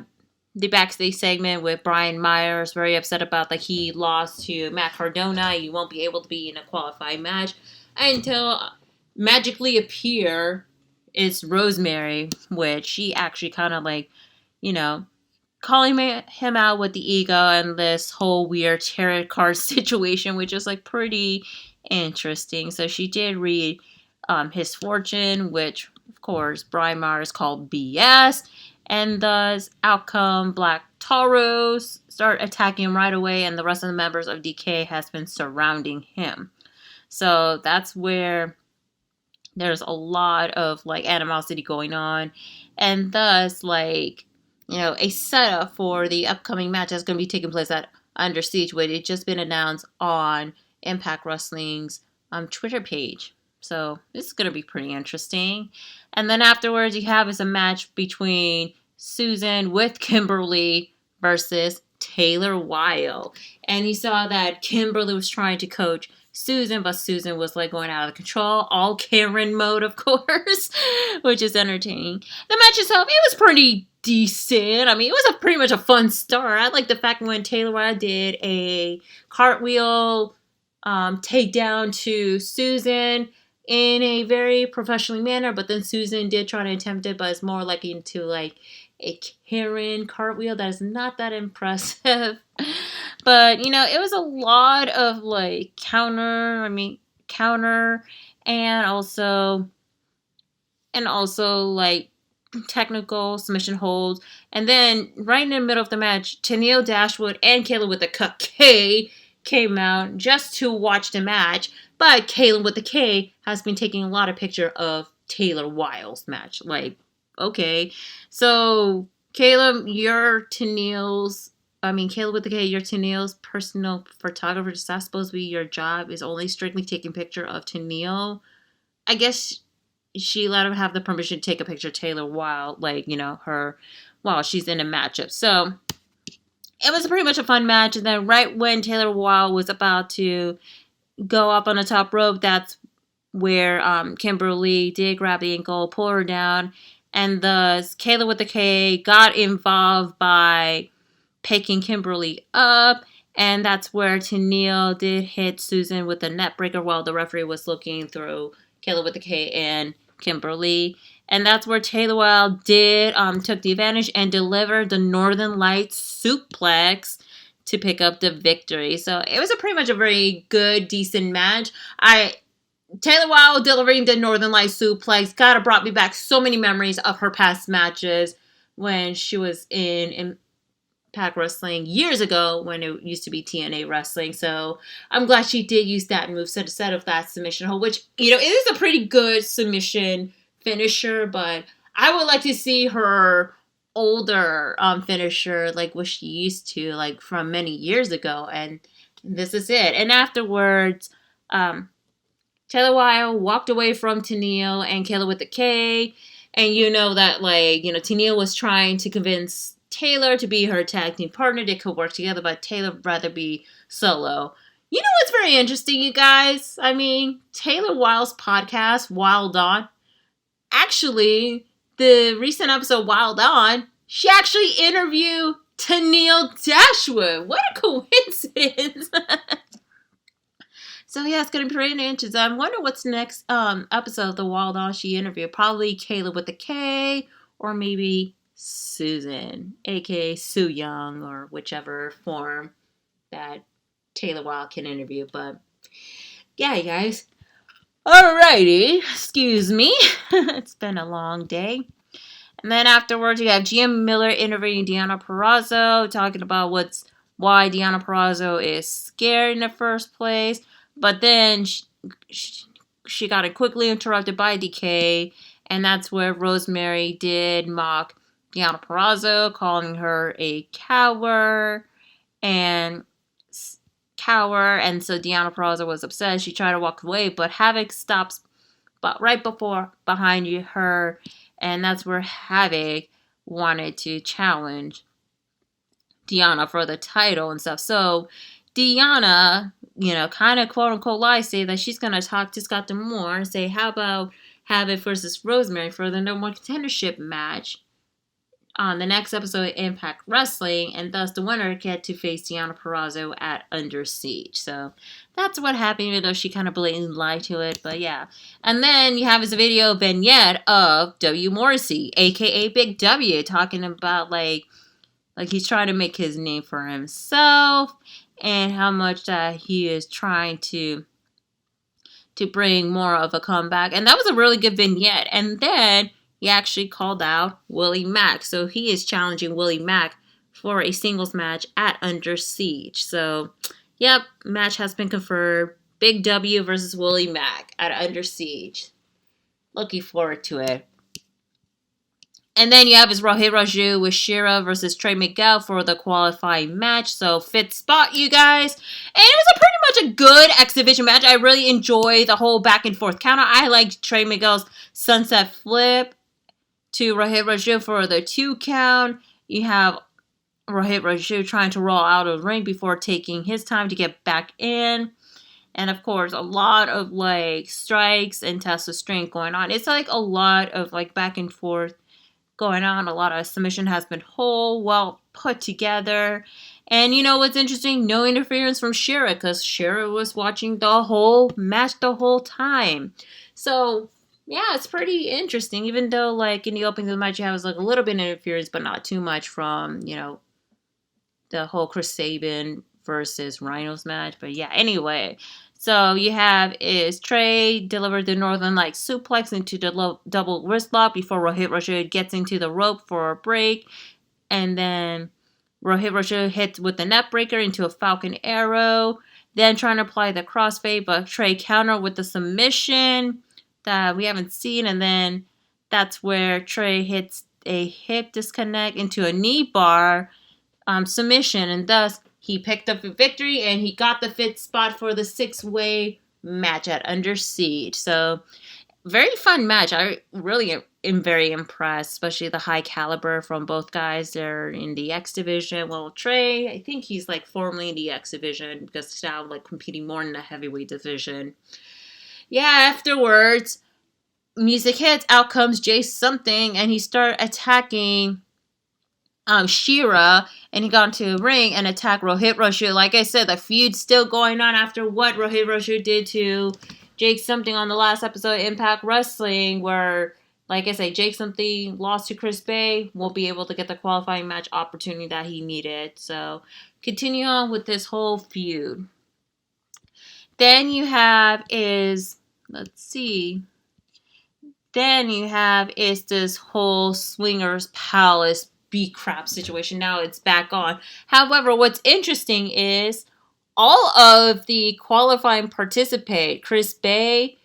the backstage segment with Brian Myers, very upset about that he lost to Matt Cardona. You won't be able to be in a qualifying match until magically appear is Rosemary, which she actually kind of like, calling him out with the ego and this whole weird tarot card situation, which is like pretty interesting. So she did read his fortune, which of course Brian Myers called BS, and thus outcome Black Tauros start attacking him right away, and the rest of the members of DK has been surrounding him. So that's where there's a lot of like animosity going on, and thus like a setup for the upcoming match that's going to be taking place at Under Siege, which it's just been announced on Impact Wrestling's Twitter page. So this is going to be pretty interesting. And then afterwards, you have is a match between Susan with Kimberly versus Taylor Wilde. And you saw that Kimberly was trying to coach Susan, but Susan was like going out of control, all Karen mode, of course, which is entertaining. The match itself, it was pretty decent. I mean, it was pretty much a fun start. I like the fact when Taylor Wilde did a cartwheel takedown to Susan in a very professional manner, but then Susan did try to attempt it, but it's more like into like a Karen cartwheel that is not that impressive. But it was a lot of like counter and also like technical submission holds. And then right in the middle of the match, Tennille Dashwood and Kayla with the K came out just to watch the match. But Kayla with the K has been taking a lot of picture of Taylor Wilde's match. Like, okay. So Kayla with the K, you're Tennille's personal photographer. Is that supposed to be your job? Is only strictly taking picture of Tennille? I guess she let him have the permission to take a picture of Taylor Wilde, her while she's in a matchup. So it was pretty much a fun match. And then right when Taylor Wilde was about to go up on the top rope, that's where Kimberly did grab the ankle, pull her down, and thus Kayla with the K got involved by picking Kimberly up, and that's where Tennille did hit Susan with a net breaker while the referee was looking through Kayla with the K and Kimberly. And that's where Taylor Wilde did took the advantage and delivered the Northern Lights suplex to pick up the victory. So it was pretty much a very good, decent match. Taylor Wilde delivering the Northern Lights suplex brought me back so many memories of her past matches when she was in Impact Wrestling years ago when it used to be TNA Wrestling. So I'm glad she did use that move instead of that submission hold, which, it is a pretty good submission finisher, but I would like to see her older finisher, like what she used to, like from many years ago, and this is it. And afterwards, Taylor Wilde walked away from Tennille and Kayla with the K, and Tennille was trying to convince Taylor to be her tag team partner. They could work together, but Taylor would rather be solo. You know what's very interesting, you guys? I mean, Taylor Wilde's podcast, Wild On, actually, the recent episode Wild On, she actually interviewed Tennille Dashwood. What a coincidence. So yeah, it's going to be pretty interesting. I wonder what's next episode of the Wild On she interviewed. Probably Kayla with the K, or maybe Susan, aka Sue Young, or whichever form that Taylor Wilde can interview. But yeah, you guys, Alrighty, excuse me. It's been a long day. And then afterwards, you have GM Miller interviewing Deonna Purrazzo, talking about why Deonna Purrazzo is scared in the first place. But then she got it quickly interrupted by DK, and that's where Rosemary did mock Deonna Purrazzo, calling her a coward and and so Deonna Purrazzo was upset. She tried to walk away, but Havoc stops but right behind her, and that's where Havoc wanted to challenge Deonna for the title and stuff. So Deonna, kind of quote unquote lie, say that she's gonna talk to Scott D'Amore and say, how about Havoc versus Rosemary for the number one contendership match on the next episode of Impact Wrestling, and thus the winner get to face Deonna Purrazzo at Under Siege. So that's what happened, even though she kind of blatantly lied to it, but yeah. And then you have this video vignette of W. Morrissey, aka Big W, talking about like he's trying to make his name for himself and how much that he is trying to bring more of a comeback. And that was a really good vignette. And then he actually called out Willie Mack. So he is challenging Willie Mack for a singles match at Under Siege. So, yep, match has been confirmed. Big W versus Willie Mack at Under Siege. Looking forward to it. And then you have his Rohit Raju with Shera versus Trey Miguel for the qualifying match. So, fit spot, you guys. And it was a pretty much a good exhibition match. I really enjoy the whole back and forth counter. I like Trey Miguel's sunset flip to Rohit Raju for the 2 count. You have Rohit Raju trying to roll out of the ring before taking his time to get back in. And of course, a lot of strikes and tests of strength going on. It's a lot of back and forth going on. A lot of submission has been well put together. And you know what's interesting? No interference from Shera, because Shera was watching the whole match the whole time. So yeah, it's pretty interesting. Even though in the opening of the match you have a little bit of interference, but not too much from the whole Chris Sabin versus Rhino's match. But yeah, anyway. So you have is Trey delivered the Northern Light suplex into the double wrist lock before Rohit Raju gets into the rope for a break. And then Rohit Raju hits with the net breaker into a Falcon Arrow. Then trying to apply the crossfade, but Trey counter with the submission that we haven't seen. And then that's where Trey hits a hip disconnect into a knee bar submission. And thus he picked up a victory, and he got the fit spot for the 6-way match at Under Siege. So, very fun match. I really am very impressed, especially the high caliber from both guys. They're in the X division. Well, Trey, I think he's formerly in the X division because he's now competing more in the heavyweight division. Yeah, afterwards, music hits. Out comes Jay Something, and he started attacking Shera, and he got into the ring and attacked Rohit Raju. Like I said, the feud's still going on after what Rohit Raju did to Jake Something on the last episode of Impact Wrestling, where, like I said, Jake Something lost to Chris Bay, won't be able to get the qualifying match opportunity that he needed. So, continue on with this whole feud. Then you have this whole Swingers Palace B-crap situation. Now it's back on. However, what's interesting is all of the qualifying participate. Chris Bay,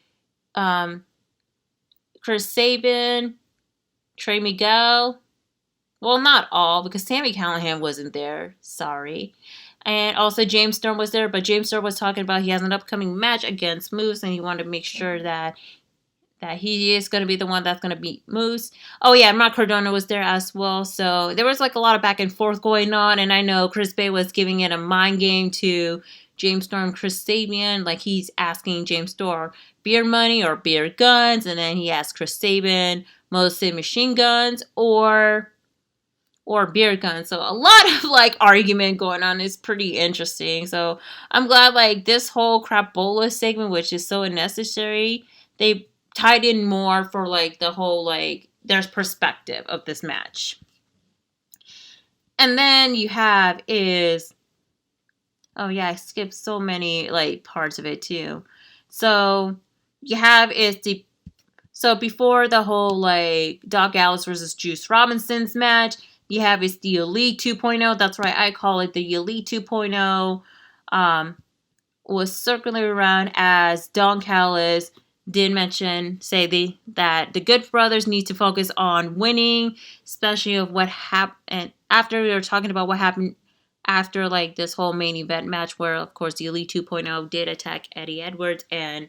Chris Sabin, Trey Miguel. Well, not all, because Sami Callihan wasn't there. Sorry. And also James Storm was there, but James Storm was talking about he has an upcoming match against Moose, and he wanted to make sure that he is going to be the one that's going to beat Moose. Oh, yeah, Mark Cardona was there as well. So there was a lot of back and forth going on. And I know Chris Bay was giving it a mind game to James Storm, Chris Sabin. He's asking James Storm, beer money or beer guns? And then he asked Chris Sabin, mostly machine guns or beer guns. So a lot of argument going on. Is pretty interesting. So I'm glad this whole crapola segment, which is so unnecessary, they tied in more for the whole there's perspective of this match. And then you have I skipped so many parts of it too. So you have is so before the whole like Doc Gallows versus Juice Robinson's match, you have is the Elite 2.0. That's right, I call it the Elite 2.0. Was circling around as Don Callis did mention, that the Good Brothers need to focus on winning, especially of what happened after we were talking about what happened after like this whole main event match where of course the Elite 2.0 did attack Eddie Edwards and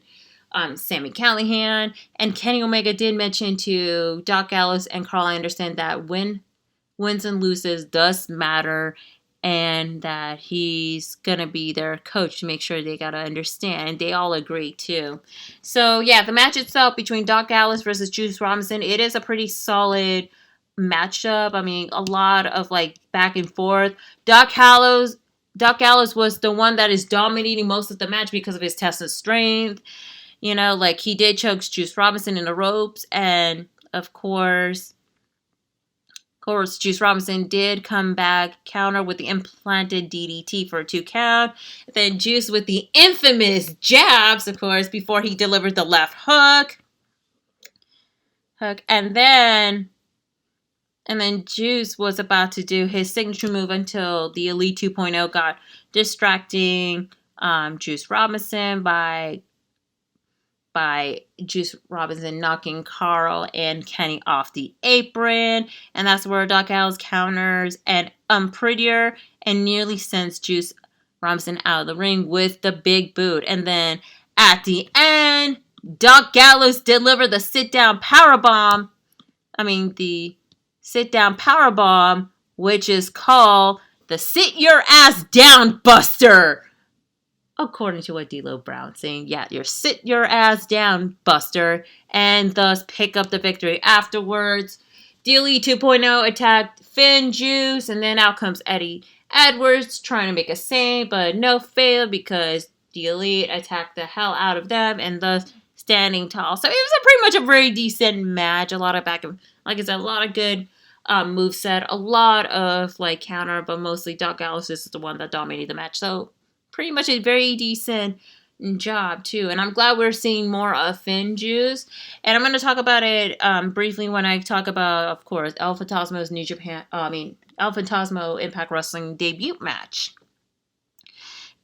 Sami Callihan, and Kenny Omega did mention to Doc Gallows and Carl Anderson that wins and loses does matter, and that he's gonna be their coach to make sure they gotta understand. And they all agree too. So yeah, the match itself between Doc Gallows versus Juice Robinson, it is a pretty solid matchup. I mean, a lot of like back and forth. Doc Gallows was the one that is dominating most of the match because of his test of strength. You know, like he did choke Juice Robinson in the ropes, and of course, Juice Robinson did come back, counter with the implanted DDT for a 2 count. Then Juice with the infamous jabs, of course, before he delivered the left hook. And then Juice was about to do his signature move until the Elite 2.0 got distracting Juice Robinson by Juice Robinson knocking Carl and Kenny off the apron. And that's where Doc Gallows counters and Prettier and nearly sends Juice Robinson out of the ring with the big boot. And then at the end, Doc Gallows delivered the sit-down powerbomb. The sit-down powerbomb, which is called the Sit Your Ass Down Buster. According to what D'Lo Brown saying, yeah, you're sit your ass down, Buster, and thus pick up the victory. Afterwards, Elite 2.0 attacked Finn Juice, and then out comes Eddie Edwards trying to make a save, but no fail because the Elite attacked the hell out of them, and thus standing tall. So it was pretty much a very decent match. A lot of like I said, a lot of good moveset, a lot of like counter, but mostly Doc Gallows is the one that dominated the match. So pretty much a very decent job too, and I'm glad we're seeing more of Finn Juice. And I'm going to talk about it briefly when I talk about, of course, Alphontasmo's Alphontasmo Impact Wrestling debut match.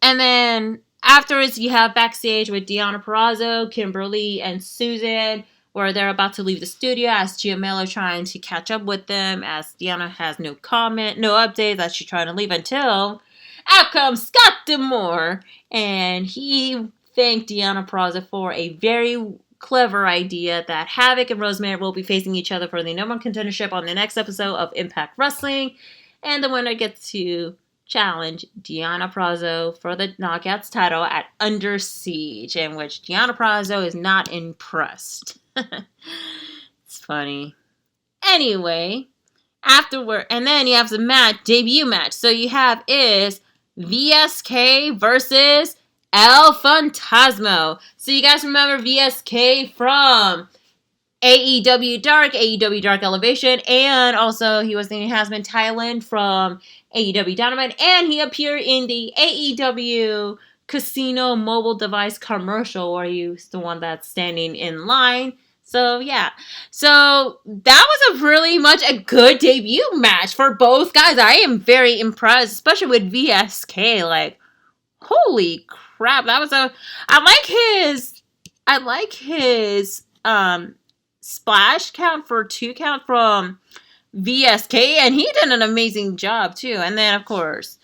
And then afterwards, you have backstage with Deonna Purrazzo, Kimberly, and Susan, where they're about to leave the studio as Giamelo trying to catch up with them, as Deonna has no updates as she's trying to leave until out comes Scott D'Amore, and he thanked Deonna Purrazzo for a very clever idea that Havoc and Rosemary will be facing each other for the number one contendership on the next episode of Impact Wrestling, and the winner gets to challenge Deonna Purrazzo for the Knockouts title at Under Siege, in which Deonna Purrazzo is not impressed. It's funny. Anyway, afterward, and then you have the debut match. So you have is VSK versus Alphontasmo. So you guys remember VSK from AEW Dark Elevation, and also he was the enhancement Thailand from AEW Dynamite, and he appeared in the AEW Casino mobile device commercial where he's the one that's standing in line. So, yeah. So, that was a really much a good debut match for both guys. I am very impressed, especially with VSK. Like, holy crap. That was I like his splash count for 2 count from VSK, and he did an amazing job, too. And then, of course,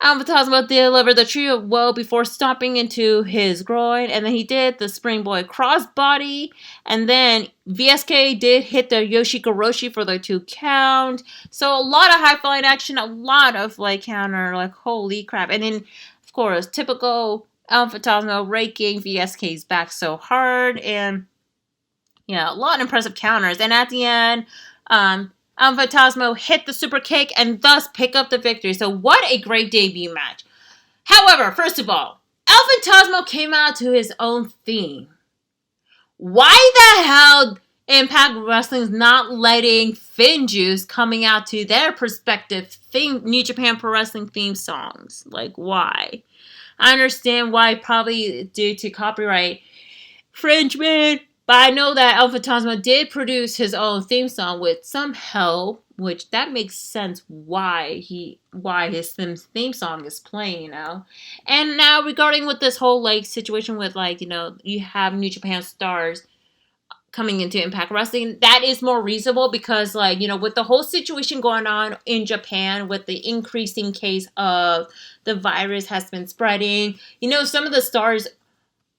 Alphontasmo delivered the trio well before stomping into his groin, and then he did the Springboard crossbody, and then VSK did hit the Yoshikoroshi for the 2 count. So a lot of high-flying action, a lot of like counter, like holy crap. And then, of course, typical Alphontasmo raking VSK's back so hard, and yeah, a lot of impressive counters. And at the end, Alphontasmo hit the super kick and thus pick up the victory. So what a great debut match. However, first of all, Alphontasmo came out to his own theme. Why the hell Impact Wrestling's not letting Finn Juice coming out to their perspective New Japan Pro Wrestling theme songs? Like, why? I understand why, probably due to copyright infringement. But I know that Alphontasmo did produce his own theme song with some help, which that makes sense why his theme song is playing, And now regarding with this whole like situation with like, you have New Japan stars coming into Impact Wrestling, that is more reasonable because like, with the whole situation going on in Japan with the increasing case of the virus has been spreading, some of the stars,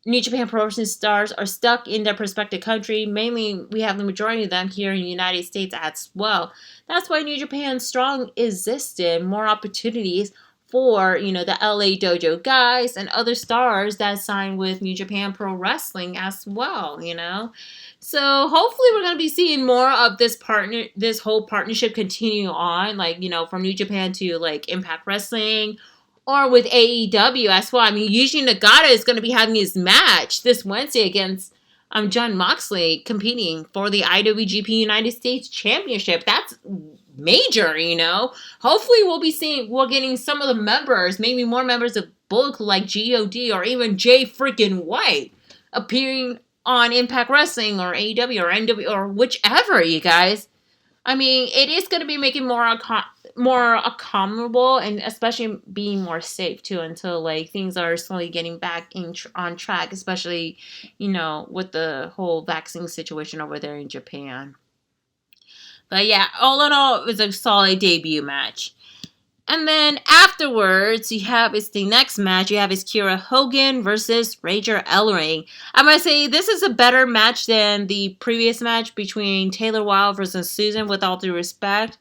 New Japan Pro Wrestling stars, are stuck in their prospective country. Mainly, we have the majority of them here in the United States as well. That's why New Japan Strong existed. More opportunities for, the LA Dojo guys and other stars that signed with New Japan Pro Wrestling as well, So hopefully we're going to be seeing more of this whole partnership continue on, like, from New Japan to, like, Impact Wrestling, or with AEW as well. I mean, Yuji Nagata is going to be having his match this Wednesday against Jon Moxley, competing for the IWGP United States Championship. That's major, Hopefully we're getting some of the members, maybe more members of Bullet Club like GOD or even Jay freaking White appearing on Impact Wrestling or AEW or NWA or whichever, you guys. I mean, it is going to be making more accommodateable and especially being more safe too until like things are slowly getting back on track, especially with the whole vaccine situation over there in Japan. But yeah, all in all, it was a solid debut match. And then afterwards, the next match, you have Kiera Hogan versus Rager Ellering. I must say, this is a better match than the previous match between Taylor Wilde versus Susan, with all due respect.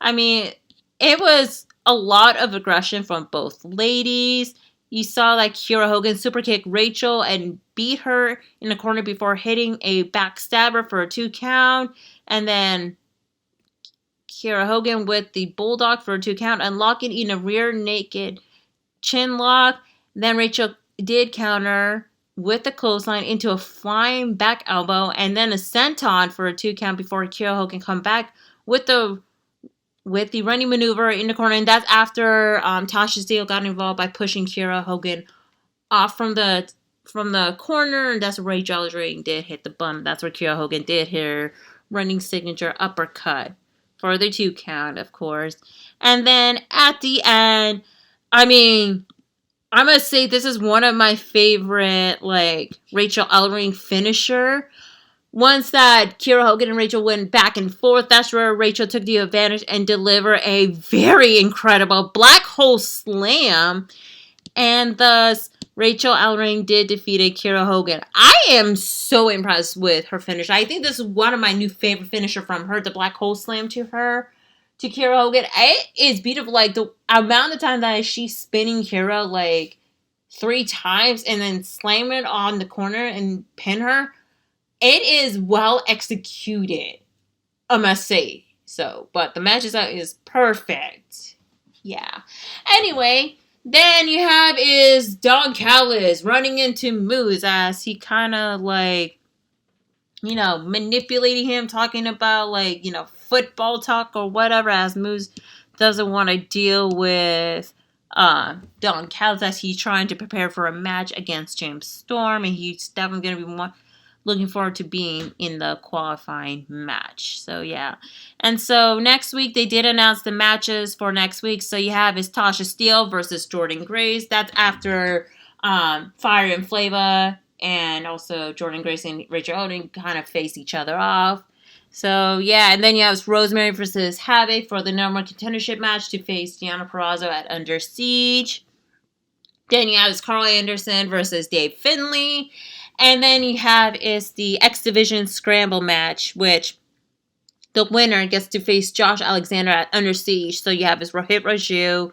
I mean, it was a lot of aggression from both ladies. You saw like Kiera Hogan super kick Rachel and beat her in the corner before hitting a backstabber for a 2 count. And then Kiera Hogan with the Bulldog for a 2 count, unlocking in a rear naked chin lock. Then Rachel did counter with the clothesline into a flying back elbow and then a senton for a 2 count before Kiera Hogan come back with the running maneuver in the corner. And that's after Tasha Steele got involved by pushing Kiera Hogan off from the corner, and that's where Rachel Ellering did hit the bum. That's where Kiera Hogan did her running signature uppercut for the 2 count, of course. And then at the end, I mean, I must say this is one of my favorite, like, Rachel Ellering finisher. Once that Kiera Hogan and Rachel went back and forth, that's where Rachel took the advantage and delivered a very incredible black hole slam. And thus, Rachel Ellering did defeat Kiera Hogan. I am so impressed with her finish. I think this is one of my new favorite finisher from her, the black hole slam to Kiera Hogan. It is beautiful. Like, the amount of time that she's spinning Kiera, like, 3 times and then slamming it on the corner and pin her. It is well executed, I must say. So, but the match is perfect. Yeah. Anyway, then you have is Don Callis running into Moose as he kind of like, manipulating him, talking about like, football talk or whatever, as Moose doesn't want to deal with Don Callis as he's trying to prepare for a match against James Storm, and he's definitely going to be looking forward to being in the qualifying match. So, yeah. And so, next week, they did announce the matches for next week. So, you have is Tasha Steele versus Jordan Grace. That's after Fire and Flava and also Jordan Grace and Rachel Ellering kind of face each other off. So, yeah. And then you have Rosemary versus Havoc for the number 1 contendership match to face Deonna Purrazzo at Under Siege. Then you have Carl Anderson versus Dave Finlay. And then you have is the X Division Scramble match, which the winner gets to face Josh Alexander at Under Siege. So you have is Rohit Raju,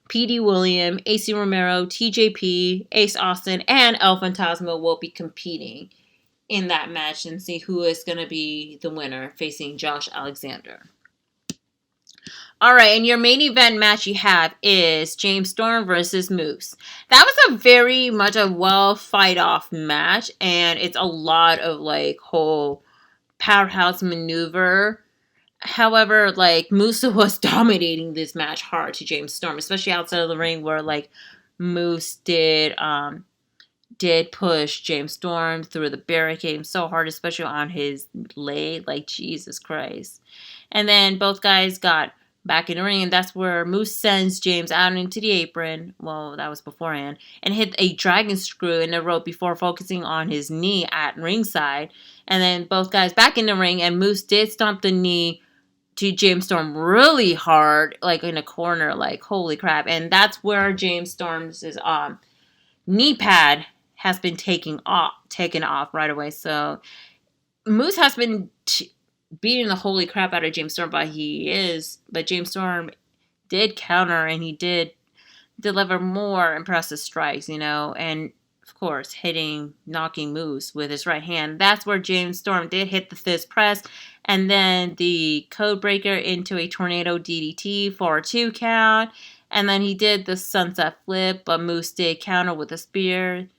P.D. William, AC Romero, TJP, Ace Austin, and El Phantasmo will be competing in that match and see who is going to be the winner facing Josh Alexander. All right, and your main event match you have is James Storm versus Moose. That was a very much a well fight-off match, and it's a lot of, like, whole powerhouse maneuver. However, like, Moose was dominating this match hard to James Storm, especially outside of the ring where, like, Moose did did push James Storm through the barricade so hard, especially on his leg. Like, Jesus Christ. And then both guys got back in the ring, and that's where Moose sends James out into the apron. Well, that was beforehand. And hit a dragon screw in the rope before focusing on his knee at ringside. And then both guys back in the ring, and Moose did stomp the knee to James Storm really hard, like in a corner, like holy crap. And that's where James Storm's knee pad has been taken off right away. So Moose has been beating the holy crap out of James Storm, but James Storm did counter, and he did deliver more impressive strikes, and of course knocking Moose with his right hand. That's where James Storm did hit the fist press, and then the code breaker into a tornado DDT for a 2 count, and then he did the sunset flip, but Moose did counter with a spear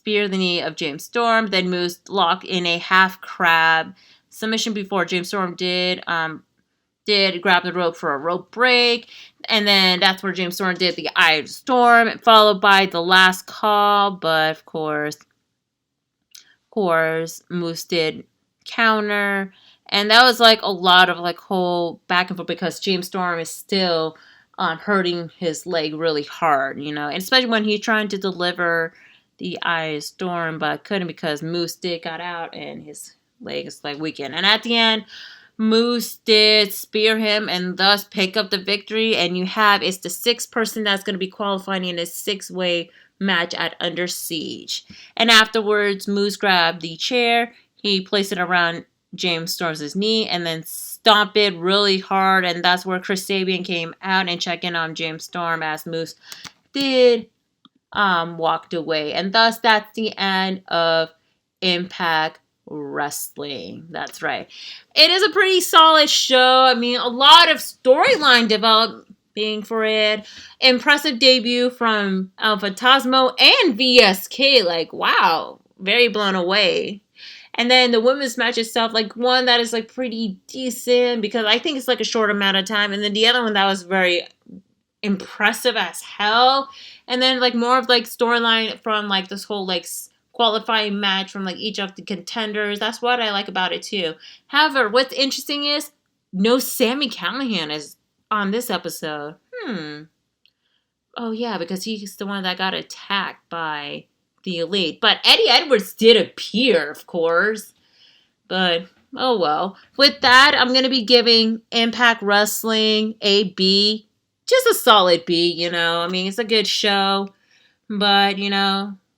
the knee of James Storm. Then Moose locked in a half crab submission before James Storm did grab the rope for a rope break. And then that's where James Storm did the Eye of the Storm, followed by the last call. But of course, Moose did counter. And that was like a lot of like whole back and forth because James Storm is still hurting his leg really hard, and especially when he's trying to deliver the Eye of the Storm, but couldn't because Moose did got out and his leg is like weakened. And at the end, Moose did spear him and thus pick up the victory. And it's the 6th person that's going to be qualifying in a 6-way match at Under Siege. And afterwards, Moose grabbed the chair. He placed it around James Storm's knee and then stomped it really hard. And that's where Chris Sabin came out and checked in on James Storm as Moose did walked away. And thus, that's the end of Impact Wrestling. That's right. It is a pretty solid show. I mean, a lot of storyline developing for it. Impressive debut from Alphontasmo and VSK. Like, wow. Very blown away. And then the women's match itself, like one that is like pretty decent because I think it's like a short amount of time. And then the other one that was very impressive as hell. And then like more of like storyline from like this whole like qualifying match from like each of the contenders. That's what I like about it too. However, what's interesting is no Sami Callihan is on this episode. Oh yeah, because he's the one that got attacked by the Elite. But Eddie Edwards did appear, of course. But oh well. With that, I'm going to be giving Impact Wrestling a B. Just a solid B, I mean, it's a good show. But,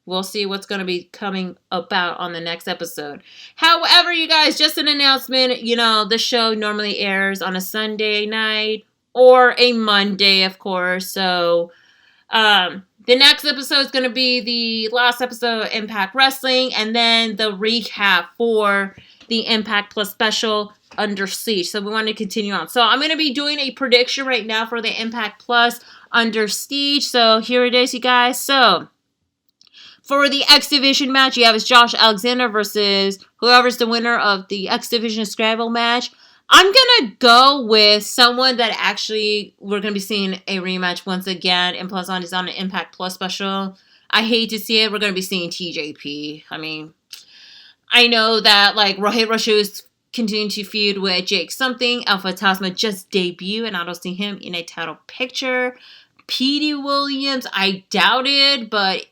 we'll see what's going to be coming about on the next episode. However, you guys, just an announcement. The show normally airs on a Sunday night or a Monday, of course. So, the next episode is going to be the last episode of Impact Wrestling. And then the recap for the Impact Plus special Under Siege. So we want to continue on. So I'm going to be doing a prediction right now for the Impact Plus Under Siege. So here it is, you guys. So for the X Division match, you have Josh Alexander versus whoever's the winner of the X Division Scramble match. I'm going to go with someone that actually we're going to be seeing a rematch once again. And plus is on an Impact Plus special. I hate to see it. We're going to be seeing TJP. I mean, I know that like Rohit Roshu is continuing to feud with Jake something. Alphontasmo just debuted, and I don't see him in a title picture. Petey Williams, I doubt it, but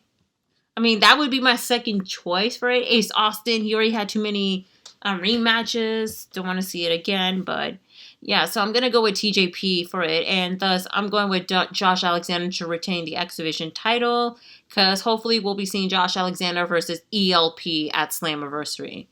I mean, that would be my second choice for it. Ace Austin, he already had too many rematches. Don't want to see it again, but yeah, so I'm going to go with TJP for it, and thus I'm going with Josh Alexander to retain the X Division title, because hopefully we'll be seeing Josh Alexander versus ELP at Slammiversary.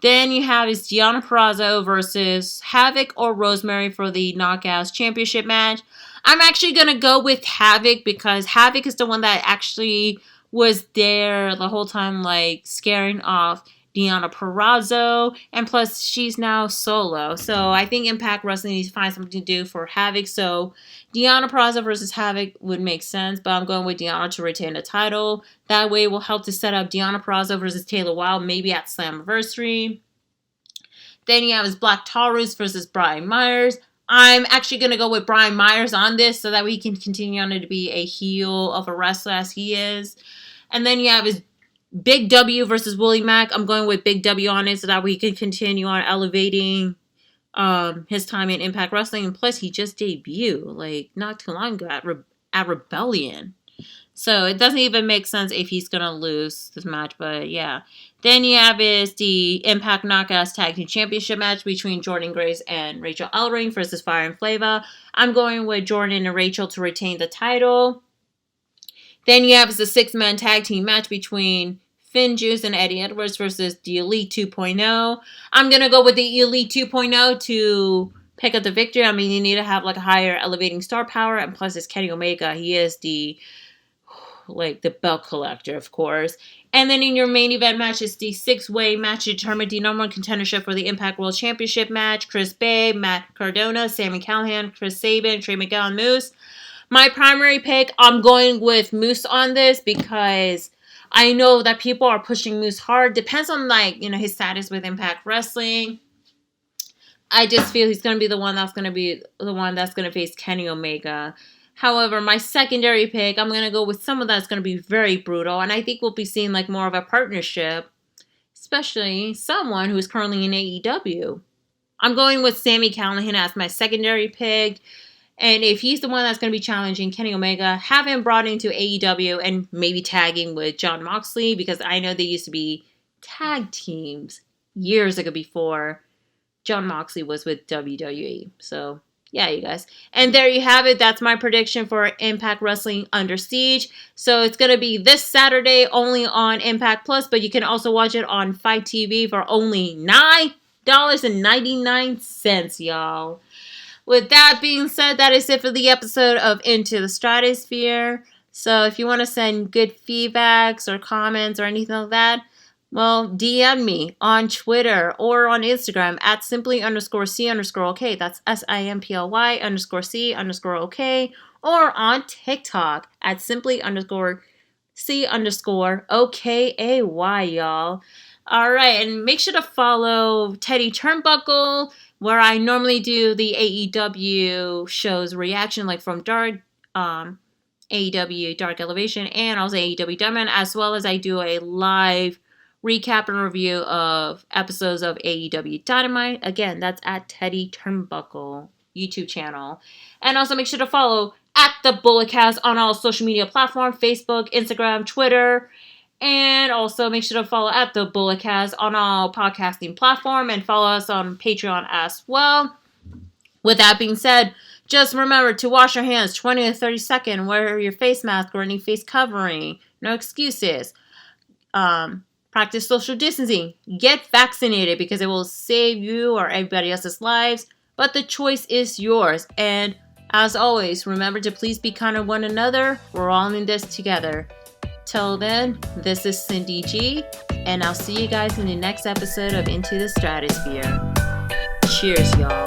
Then you have Deonna Purrazzo versus Havoc or Rosemary for the Knockouts Championship match. I'm actually going to go with Havoc because Havoc is the one that actually was there the whole time, like, scaring off Deonna Purrazzo, and plus she's now solo. So I think Impact Wrestling needs to find something to do for Havoc. So Deonna Purrazzo versus Havoc would make sense, but I'm going with Deonna to retain the title. That way it will help to set up Deonna Purrazzo versus Taylor Wilde, maybe at Slammiversary. Then you have Black Taurus versus Brian Myers. I'm actually going to go with Brian Myers on this so that we can continue on to be a heel of a wrestler as he is. And then you have his Big W versus Willie Mack. I'm going with Big W on it so that we can continue on elevating his time in Impact Wrestling. And plus, he just debuted, like, not too long ago at Rebellion. So it doesn't even make sense if he's going to lose this match, but yeah. Then you have is the Impact Knockouts Tag Team Championship match between Jordan Grace and Rachel Ellering versus Fire and Flava. I'm going with Jordan and Rachel to retain the title. Then you have is the 6-man tag team match between Finn Juice and Eddie Edwards versus the Elite 2.0. I'm going to go with the Elite 2.0 to pick up the victory. I mean, you need to have like a higher elevating star power, and plus it's Kenny Omega. He is the belt collector, of course. And then in your main event match is the 6-way match to determine the number 1 contendership for the Impact World Championship match. Chris Bay, Matt Cardona, Sami Callihan, Chris Sabin, Trey Miguel, and Moose. My primary pick, I'm going with Moose on this because I know that people are pushing Moose hard. Depends on, his status with Impact Wrestling. I just feel he's going to be the one that's going to face Kenny Omega. However, my secondary pick, I'm going to go with someone that's going to be very brutal. And I think we'll be seeing more of a partnership. Especially someone who's currently in AEW. I'm going with Sami Callihan as my secondary pick. And if he's the one that's going to be challenging Kenny Omega, have him brought into AEW and maybe tagging with Jon Moxley. Because I know they used to be tag teams years ago before Jon Moxley was with WWE. So yeah, you guys. And there you have it. That's my prediction for Impact Wrestling Under Siege. So it's going to be this Saturday only on Impact Plus, but you can also watch it on Fight TV for only $9.99, y'all. With that being said, that is it for the episode of Into the Stratusphere. So if you want to send good feedbacks or comments or anything like that, well, DM me on Twitter or on Instagram at simply_C_OK. That's SIMPLY_C_OK. Or on TikTok at simply_C_OKAY, y'all. All right, and make sure to follow Teddy Turnbuckle, where I normally do the AEW shows reaction, like from AEW Dark Elevation and also AEW Diamond, as well as I do a live recap and review of episodes of AEW Dynamite. Again, that's at Teddy Turnbuckle YouTube channel. And also make sure to follow at the Bulletcast on all social media platforms, Facebook, Instagram, Twitter. And also make sure to follow at the Bulletcast on all podcasting platforms and follow us on Patreon as well. With that being said, just remember to wash your hands 20 to 30 seconds, wear your face mask or any face covering. No excuses. Practice social distancing. Get vaccinated because it will save you or everybody else's lives. But the choice is yours. And as always, remember to please be kind to one another. We're all in this together. Till then, this is Cindy G. And I'll see you guys in the next episode of Into the Stratusphere. Cheers, y'all.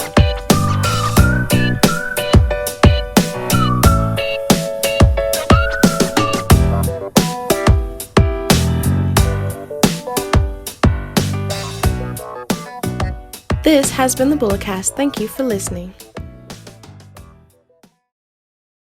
This has been the Bulletcast. Thank you for listening.